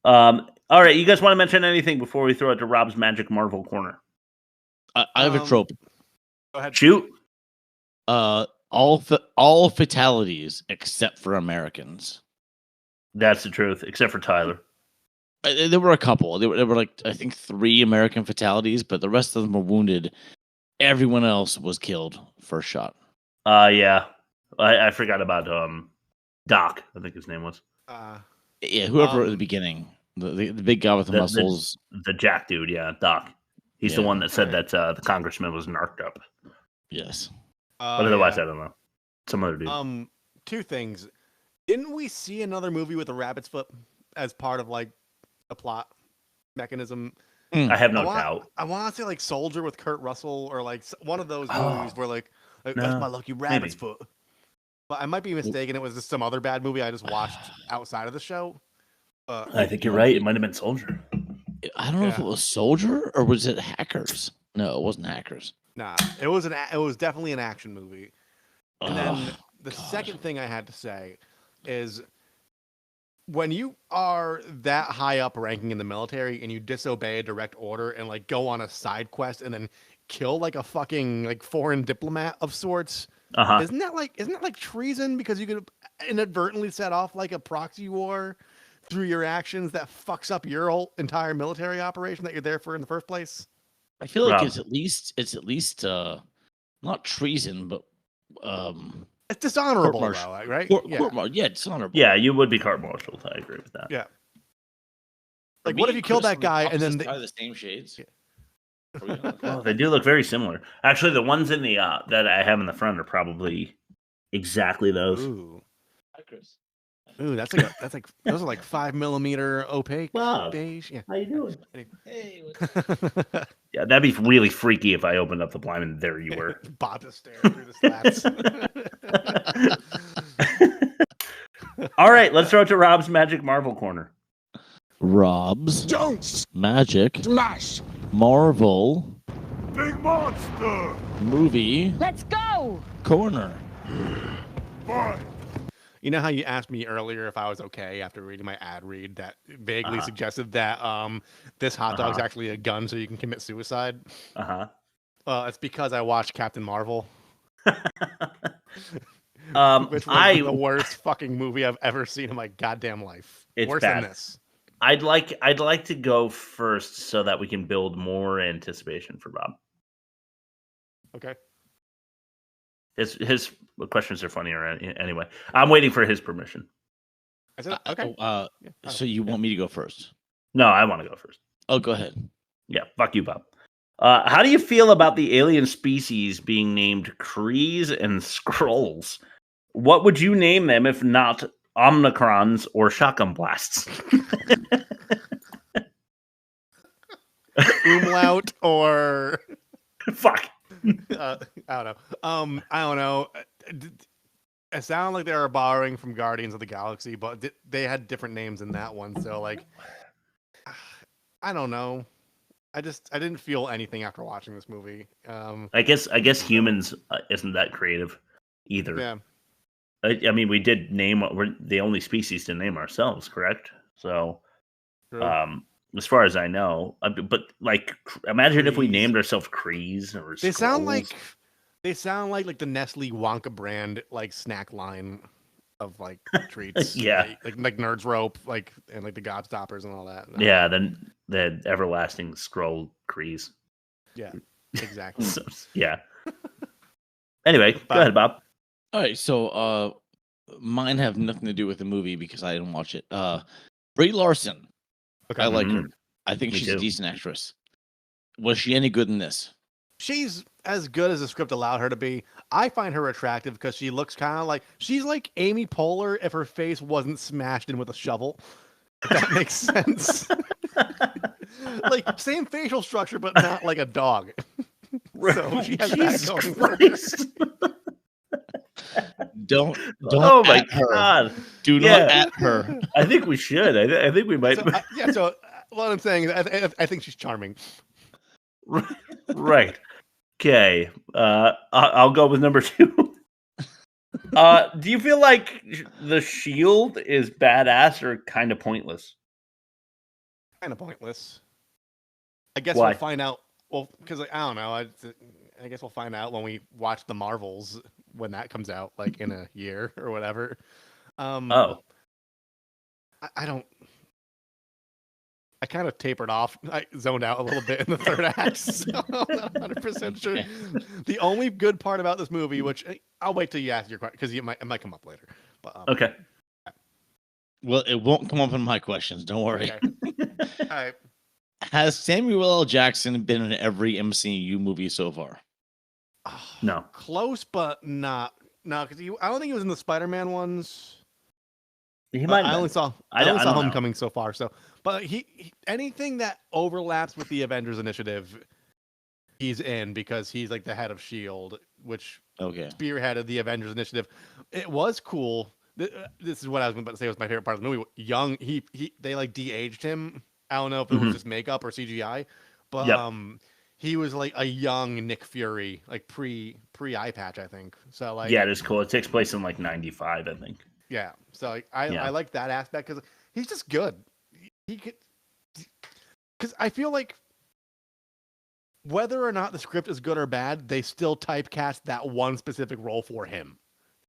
All right, you guys want to mention anything before we throw it to Rob's Magic Marvel Corner? I have a trope. Go ahead. Shoot. All fatalities except for Americans. That's the truth, except for Tyler. There were a couple. There were like, I think 3 American fatalities, but the rest of them were wounded. Everyone else was killed first shot. Yeah. I forgot about Doc, I think his name was. Yeah, whoever at the beginning. The big guy with the muscles. The Jack dude, yeah, Doc. He's the one that said that the congressman was narked up. Yes. But otherwise, I don't know. Some other dude. 2 things. Didn't we see another movie with a rabbit's foot as part of like a plot mechanism? I have no doubt. I want to say like Soldier with Kurt Russell or like one of those movies where like that's my lucky rabbit's foot. But I might be mistaken. It was just some other bad movie I just watched outside of the show. I think you're right. It might have been Soldier. I don't know if it was Soldier or was it Hackers. No, it wasn't Hackers. Nah, it was definitely an action movie. And then the second thing I had to say is when you are that high up ranking in the military and you disobey a direct order and like go on a side quest and then kill like a fucking like foreign diplomat of sorts, isn't that like treason because you could inadvertently set off like a proxy war through your actions that fucks up your whole entire military operation that you're there for in the first place? I feel like it's at least not treason, but it's dishonorable, though, right? Dishonorable. Yeah, you would be court-martialed. I agree with that. Yeah. Like, what if you kill that guy and then the same shades? Well, they do look very similar. Actually, the ones in the that I have in the front are probably exactly those. Ooh. Hi, Chris. Ooh, that's like those are like 5mm opaque beige. Yeah. How you doing? Hey. Yeah, that'd be really freaky if I opened up the blind and there you were. Bob just staring through the slats. All right, let's throw it to Rob's Magic Marvel Corner. Rob's Magic Smash Marvel Big monster Movie Let's go! Corner. Fine. You know how you asked me earlier if I was okay after reading my ad read that vaguely suggested that this hot dog's actually a gun so you can commit suicide? It's because I watched Captain Marvel. Which was the worst fucking movie I've ever seen in my goddamn life. It's worse bad. than this. I'd like to go first so that we can build more anticipation for Bob. Okay. His questions are funnier anyway. I'm waiting for his permission. I said, okay. So you want me to go first? No, I want to go first. Oh, go ahead. Yeah, fuck you, Bob. How do you feel about the alien species being named Krees and Skrulls? What would you name them if not Omnicrons or Shotgun Blasts? Umlaut or... Fuck. I don't know. It sounded like they were borrowing from Guardians of the Galaxy, but they had different names in that one. So, like, I don't know. I didn't feel anything after watching this movie. I guess humans isn't that creative either. Yeah. I mean, we did name. We're the only species to name ourselves, correct? So, as far as I know, but like, imagine if we named ourselves Krees or They sound Skrulls. like the Nestle Wonka brand like snack line of like treats. Yeah, like Nerds Rope, and like the Gobstoppers and all that. No. Yeah, then the everlasting scroll Krees. Yeah, exactly. So, yeah. Anyway, go ahead, Bob. All right, so mine have nothing to do with the movie because I didn't watch it. Brie Larson. Okay. I like her. I think Me she's too. a decent actress. Was she any good in this? She's as good as the script allowed her to be. I find her attractive because she looks kind of like she's like Amy Poehler if her face wasn't smashed in with a shovel. If that makes sense. Like same facial structure, but not like a dog. So she has that going for her. Don't Oh my at her. God. Do not at her. I think we should. I think we might. So what I'm saying is I think she's charming. Right. Okay. I'll go with number 2. Do you feel like the shield is badass or kind of pointless? Kind of pointless. I guess Why? we'll find out. Well, because I don't know. I guess we'll find out when we watch the Marvels when that comes out, like in a year or whatever. I don't. I kind of tapered off. I zoned out a little bit in the third act, so I'm not 100% sure. The only good part about this movie, which I'll wait till you ask your question because it might come up later. But, okay. Well, it won't come up in my questions. Don't worry. Okay. All right. Has Samuel L. Jackson been in every MCU movie so far? No. Close, but not. No, because I don't think he was in the Spider-Man ones. He might. I only saw I don't know. Homecoming so far. So, but he anything that overlaps with the Avengers Initiative, he's in because he's like the head of S.H.I.E.L.D., which spearheaded the Avengers Initiative. It was cool. This is what I was about to say was my favorite part of the movie. Young, they like de-aged him. I don't know if it was just makeup or CGI, but he was like a young Nick Fury, like pre eye patch, I think. So like, yeah, it is cool. It takes place in like 95, I think. Yeah, so I like that aspect because he's just good. He could, because I feel like whether or not the script is good or bad, they still typecast that one specific role for him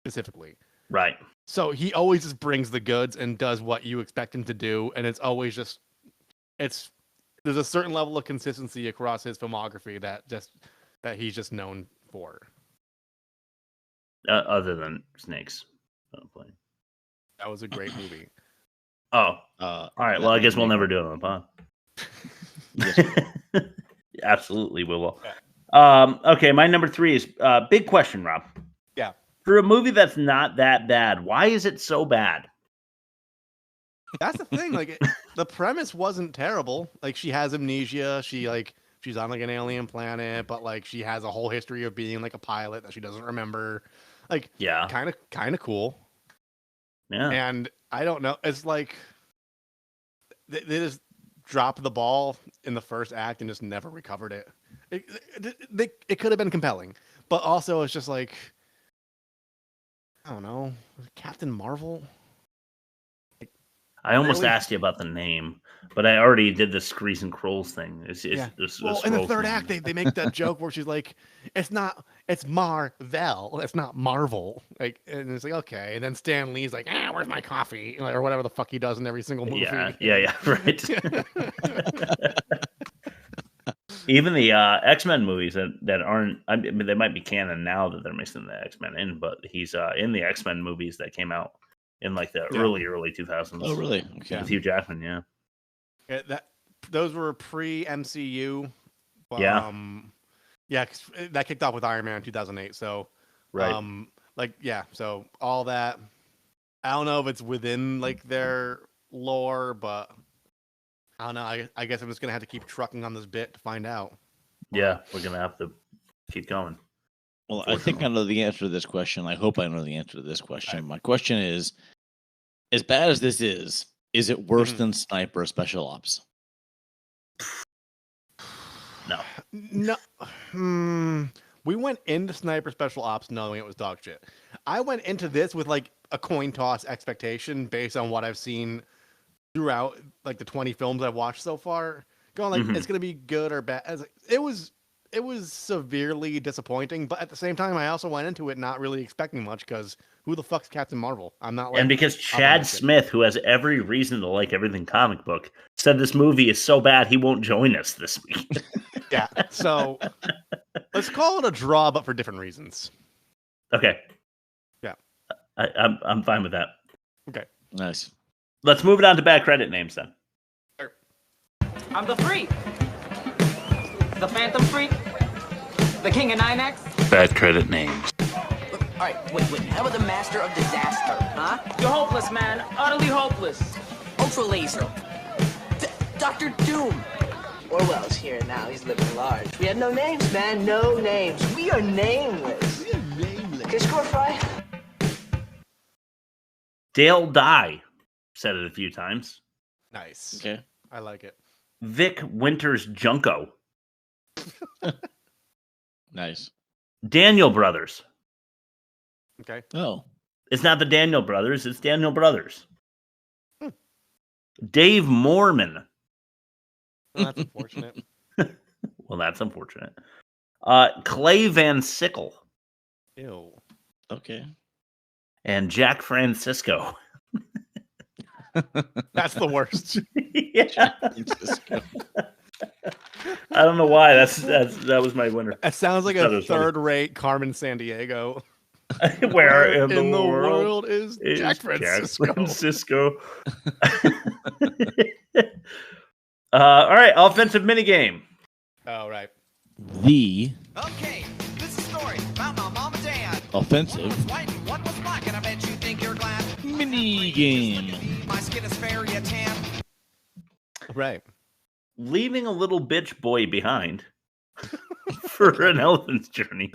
specifically. Right. So he always just brings the goods and does what you expect him to do, and it's always just there's a certain level of consistency across his filmography that he's just known for. Other than Snakes. That was a great movie. Oh. All right. Well, I guess we'll never do it on the pod. Absolutely, we will. Okay, my number 3 is big question, Rob. Yeah. For a movie that's not that bad, why is it so bad? That's the thing. Like, the premise wasn't terrible. Like, she has amnesia. She's on like an alien planet, but like she has a whole history of being like a pilot that she doesn't remember. Like, yeah, kind of cool. Yeah. And I don't know. It's like they just dropped the ball in the first act and just never recovered it. It could have been compelling, but also it's just like, I don't know, Captain Marvel. I almost asked you about the name, but I already did the Screes and Crowls thing. Well, in the third act, they make that joke where she's like, it's Marvel, it's not Marvel. Like, and it's like, okay. And then Stan Lee's like, where's my coffee? Or whatever the fuck he does in every single movie. Yeah, right. Even the X-Men movies that aren't, I mean, they might be canon now that they're mixing the X-Men in, but he's in the X-Men movies that came out in like the early 2000s. Oh, really? Okay. With Hugh Jackman, yeah. Those were pre-MCU. But, yeah. Yeah, 'cause that kicked off with Iron Man in 2008. So, right. So all that, I don't know if it's within like their lore, but I don't know. I guess I'm just gonna have to keep trucking on this bit to find out. Yeah, we're gonna have to keep going. Well, I think I know the answer to this question. I hope I know the answer to this question. My question is, as bad as this is it worse than Sniper Special Ops? No. We went into Sniper Special Ops knowing it was dog shit. I went into this with like a coin toss expectation based on what I've seen throughout like the 20 films I've watched so far. Going like, it's gonna be good or bad. It was severely disappointing, but at the same time, I also went into it not really expecting much because who the fuck's Captain Marvel? I'm not like. And because Chad Smith, who has every reason to like everything comic book, said this movie is so bad he won't join us this week. Yeah, so let's call it a draw, but for different reasons. Okay. Yeah, I'm fine with that. Okay, nice. Let's move it on to bad credit names then. I'm the Freak. The Phantom Freak? The King of Ninex? Bad credit names. Alright, wait. How about the Master of Disaster, huh? You're hopeless, man. Utterly hopeless. Ultra Laser. Dr. Doom. Orwell's here now. He's living large. We have no names, man. No names. We are nameless. Can you score, Fry? Dale Dye. Said it a few times. Nice. Okay. I like it. Vic Winters Junko. Nice. Daniel Brothers. Okay. Oh. It's not the Daniel Brothers, it's Daniel Brothers. Dave Moorman. Well, that's unfortunate. Well, that's unfortunate. Clay Van Sickle. Ew. Okay. And Jack Francisco. That's the worst. Yeah. I don't know why. That was my winner. It sounds like That a was funny. third-rate Carmen Sandiego. Where in the world is Jack Francisco? Francisco. All right, offensive minigame. Oh, right. The Okay, this is a story about my mom and dad. offensive White and one was black, and I bet you think you're glad. mini game. My skin is very tan. Right. Leaving a little bitch boy behind for an elephant's journey.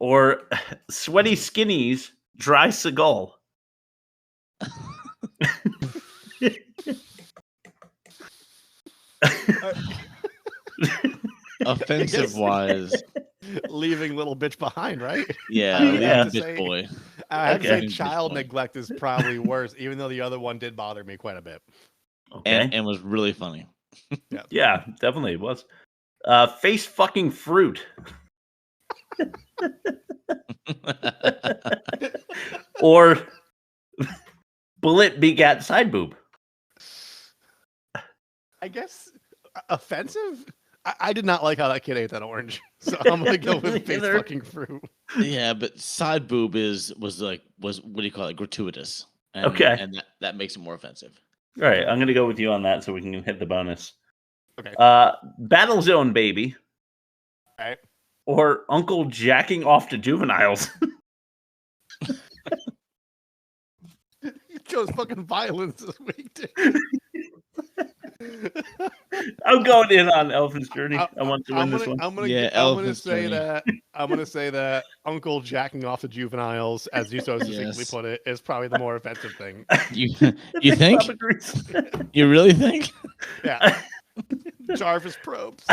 Or sweaty skinnies, dry Seagal. Offensive wise, Leaving little bitch behind, right? yeah, I leaving have to bitch say- boy. I have to Okay. say child neglect is probably worse, even though the other one did bother me quite a bit. Okay. And was really funny. Yeah, definitely it was. Face fucking fruit. Or bullet begat side boob. I guess offensive. I did not like how that kid ate that orange, so I'm gonna go with face Neither. fucking fruit. Yeah, but side boob was what do you call it? Gratuitous. And, Okay. and that makes it more offensive. All right, I'm gonna go with you on that so we can hit the bonus. Okay. Battle Zone baby. All right. Or uncle jacking off to juveniles. You chose fucking violence this week, dude. I'm going in on Elephant's Journey. I want to win I'm this gonna, one. I'm gonna, Yeah, I'm gonna Elephant's say Journey. that. I'm gonna say that Uncle jacking off the juveniles, as you so succinctly Yes. put it, is probably the more offensive thing. You think? Bob agrees. You really think? Yeah. Jarvis probes.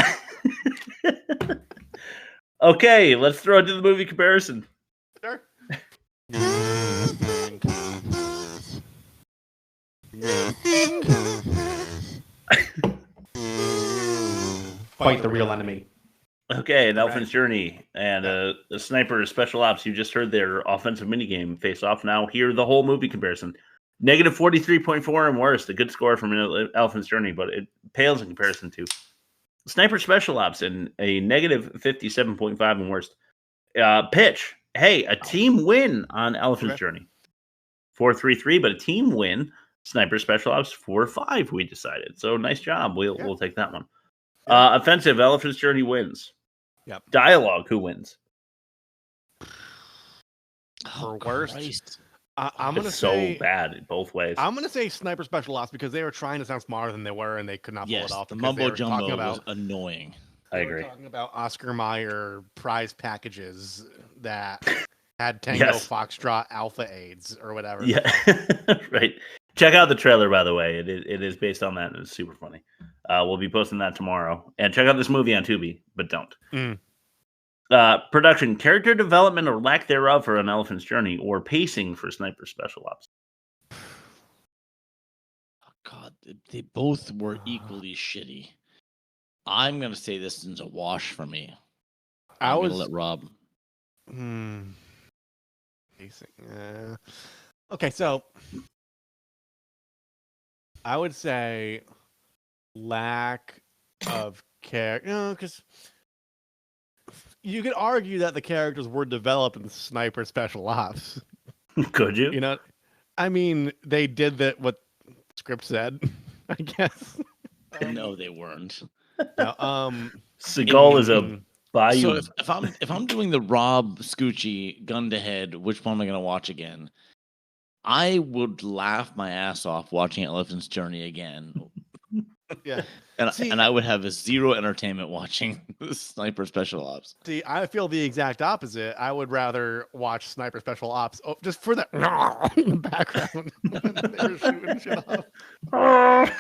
Okay, let's throw it to the movie comparison. Sure. Fight the real enemy. Okay, an Elephant's Journey and a Sniper Special Ops. You just heard their offensive minigame face off. Now hear the whole movie comparison. Negative 43.4 and worse. A good score from an Elephant's Journey, but it pales in comparison to Sniper Special Ops and a negative 57.5 and worst. Pitch. Hey, a team win on Elephant's Journey. 4-3-3, but a team win. Sniper Special Ops 4-5, we decided. So nice job. We'll take that one. Offensive, Elephant's Journey wins. Yep. Dialogue, who wins? For worst, I'm gonna It's say so bad in both ways. I'm gonna say Sniper Special Ops because they were trying to sound smarter than they were, and they could not pull Yes, it off. the because they mumbo were jumbo talking was about, annoying. I they were agree. talking about Oscar Mayer prize packages that had Tango Yes. Foxtrot Alpha AIDS or whatever. Yeah, right. Check out the trailer, by the way. It is based on that, and it's super funny. We'll be posting that tomorrow. And check out this movie on Tubi, but don't. Mm. Production, character development or lack thereof for an Elephant's Journey, or pacing for Sniper Special Ops. God, they both were equally shitty. I'm gonna say this is a wash for me. I'm gonna let Rob. Pacing. Okay, so I would say lack of character. Because you could argue that the characters were developed in Sniper Special Ops. Could you? You know, I mean, they did that. What the script said, I guess. No, they weren't. No, Seagal is a bayou. So if I'm doing the Rob Scucci gun to head, which one am I gonna watch again? I would laugh my ass off watching Elephant's Journey again Yeah. And I would have zero entertainment watching Sniper Special Ops. See, I feel the exact opposite. I would rather watch Sniper Special Ops just for that in the background. They're shooting shit off.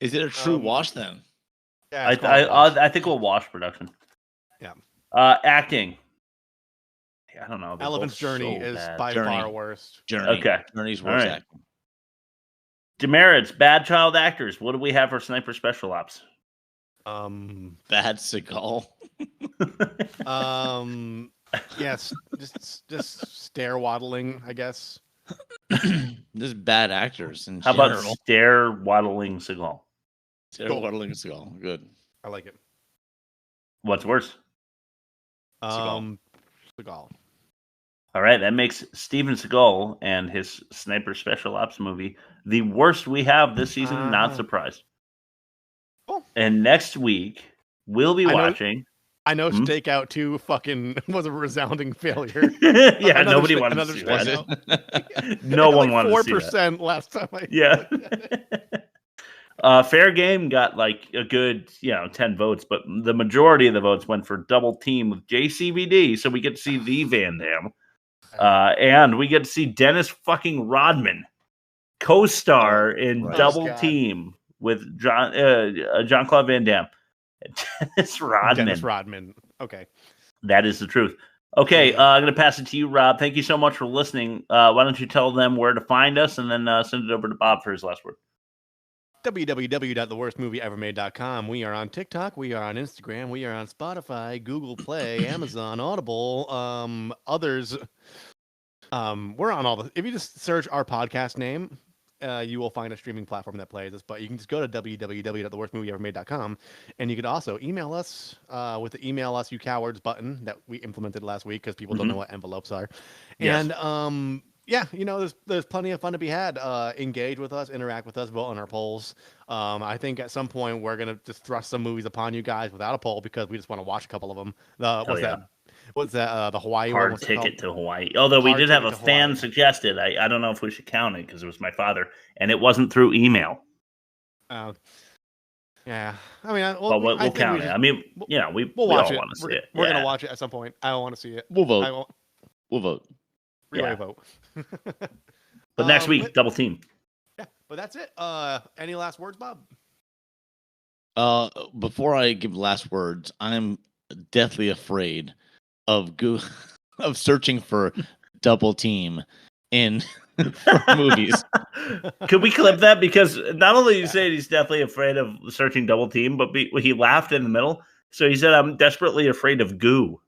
Is it a true wash then? Yeah, I think we'll wash production. Yeah. Acting. I don't know. Elephant's Journey is by far worst. Okay. Journey's worst acting. Demerits, bad child actors. What do we have for Sniper Special Ops? Bad Seagal. Yes, just stare waddling, I guess. Just bad actors in How general. about stare waddling Seagal? Stare waddling Seagal. Good. I like it. What's worse? Seagal. All right, that makes Steven Seagal and his Sniper Special Ops movie the worst we have this season. Not surprised. Cool. And next week we'll be watching. I know Stakeout 2 fucking was a resounding failure. Yeah, nobody wanted to see that. No one wanted to see that. 4% last time I Fair Game got like a good 10 votes, but the majority of the votes went for Double Team with JCVD, so we get to see the Van Damme. And we get to see Dennis fucking Rodman co-star in Double Team with Jean-Claude Van Damme. Dennis Rodman. Okay. That is the truth. Okay, I'm going to pass it to you, Rob. Thank you so much for listening. Why don't you tell them where to find us, and then send it over to Bob for his last word. www.theworstmovieevermade.com. We are on TikTok. We are on Instagram. We are on Spotify, Google Play, Amazon, Audible, others. We're on all the. If you just search our podcast name, you will find a streaming platform that plays us. But you can just go to www.theworstmovieevermade.com, and you could also email us with the "Email Us You Cowards" button that we implemented last week because people don't know what envelopes are. Yes. And yeah, there's plenty of fun to be had. Engage with us, interact with us, vote on our polls. I think at some point we're gonna just thrust some movies upon you guys without a poll because we just want to watch a couple of them. What's that? The Hawaii Hard one? Ticket to Hawaii. Although we did have a fan suggested. I don't know if we should count it because it was my father, and it wasn't through email. Yeah. I mean, we'll count it. I mean, we watch all it. want to see it. We're gonna watch it at some point. I want to see it. We'll vote. We'll vote. Relay vote. But next week, Double Team. Yeah, but that's it. Any last words, Bob? Before I give last words, I'm deathly afraid of searching for Double Team in movies. Could we clip that? Because not only you say he's deathly afraid of searching Double Team, but he laughed in the middle. So he said, "I'm desperately afraid of goo."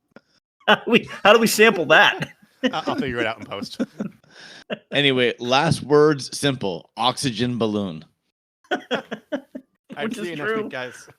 How do we sample that? I'll figure it out in post. Anyway, last words, simple. Oxygen balloon. I'll see you next week, guys.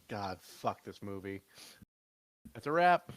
God, fuck this movie. That's a wrap.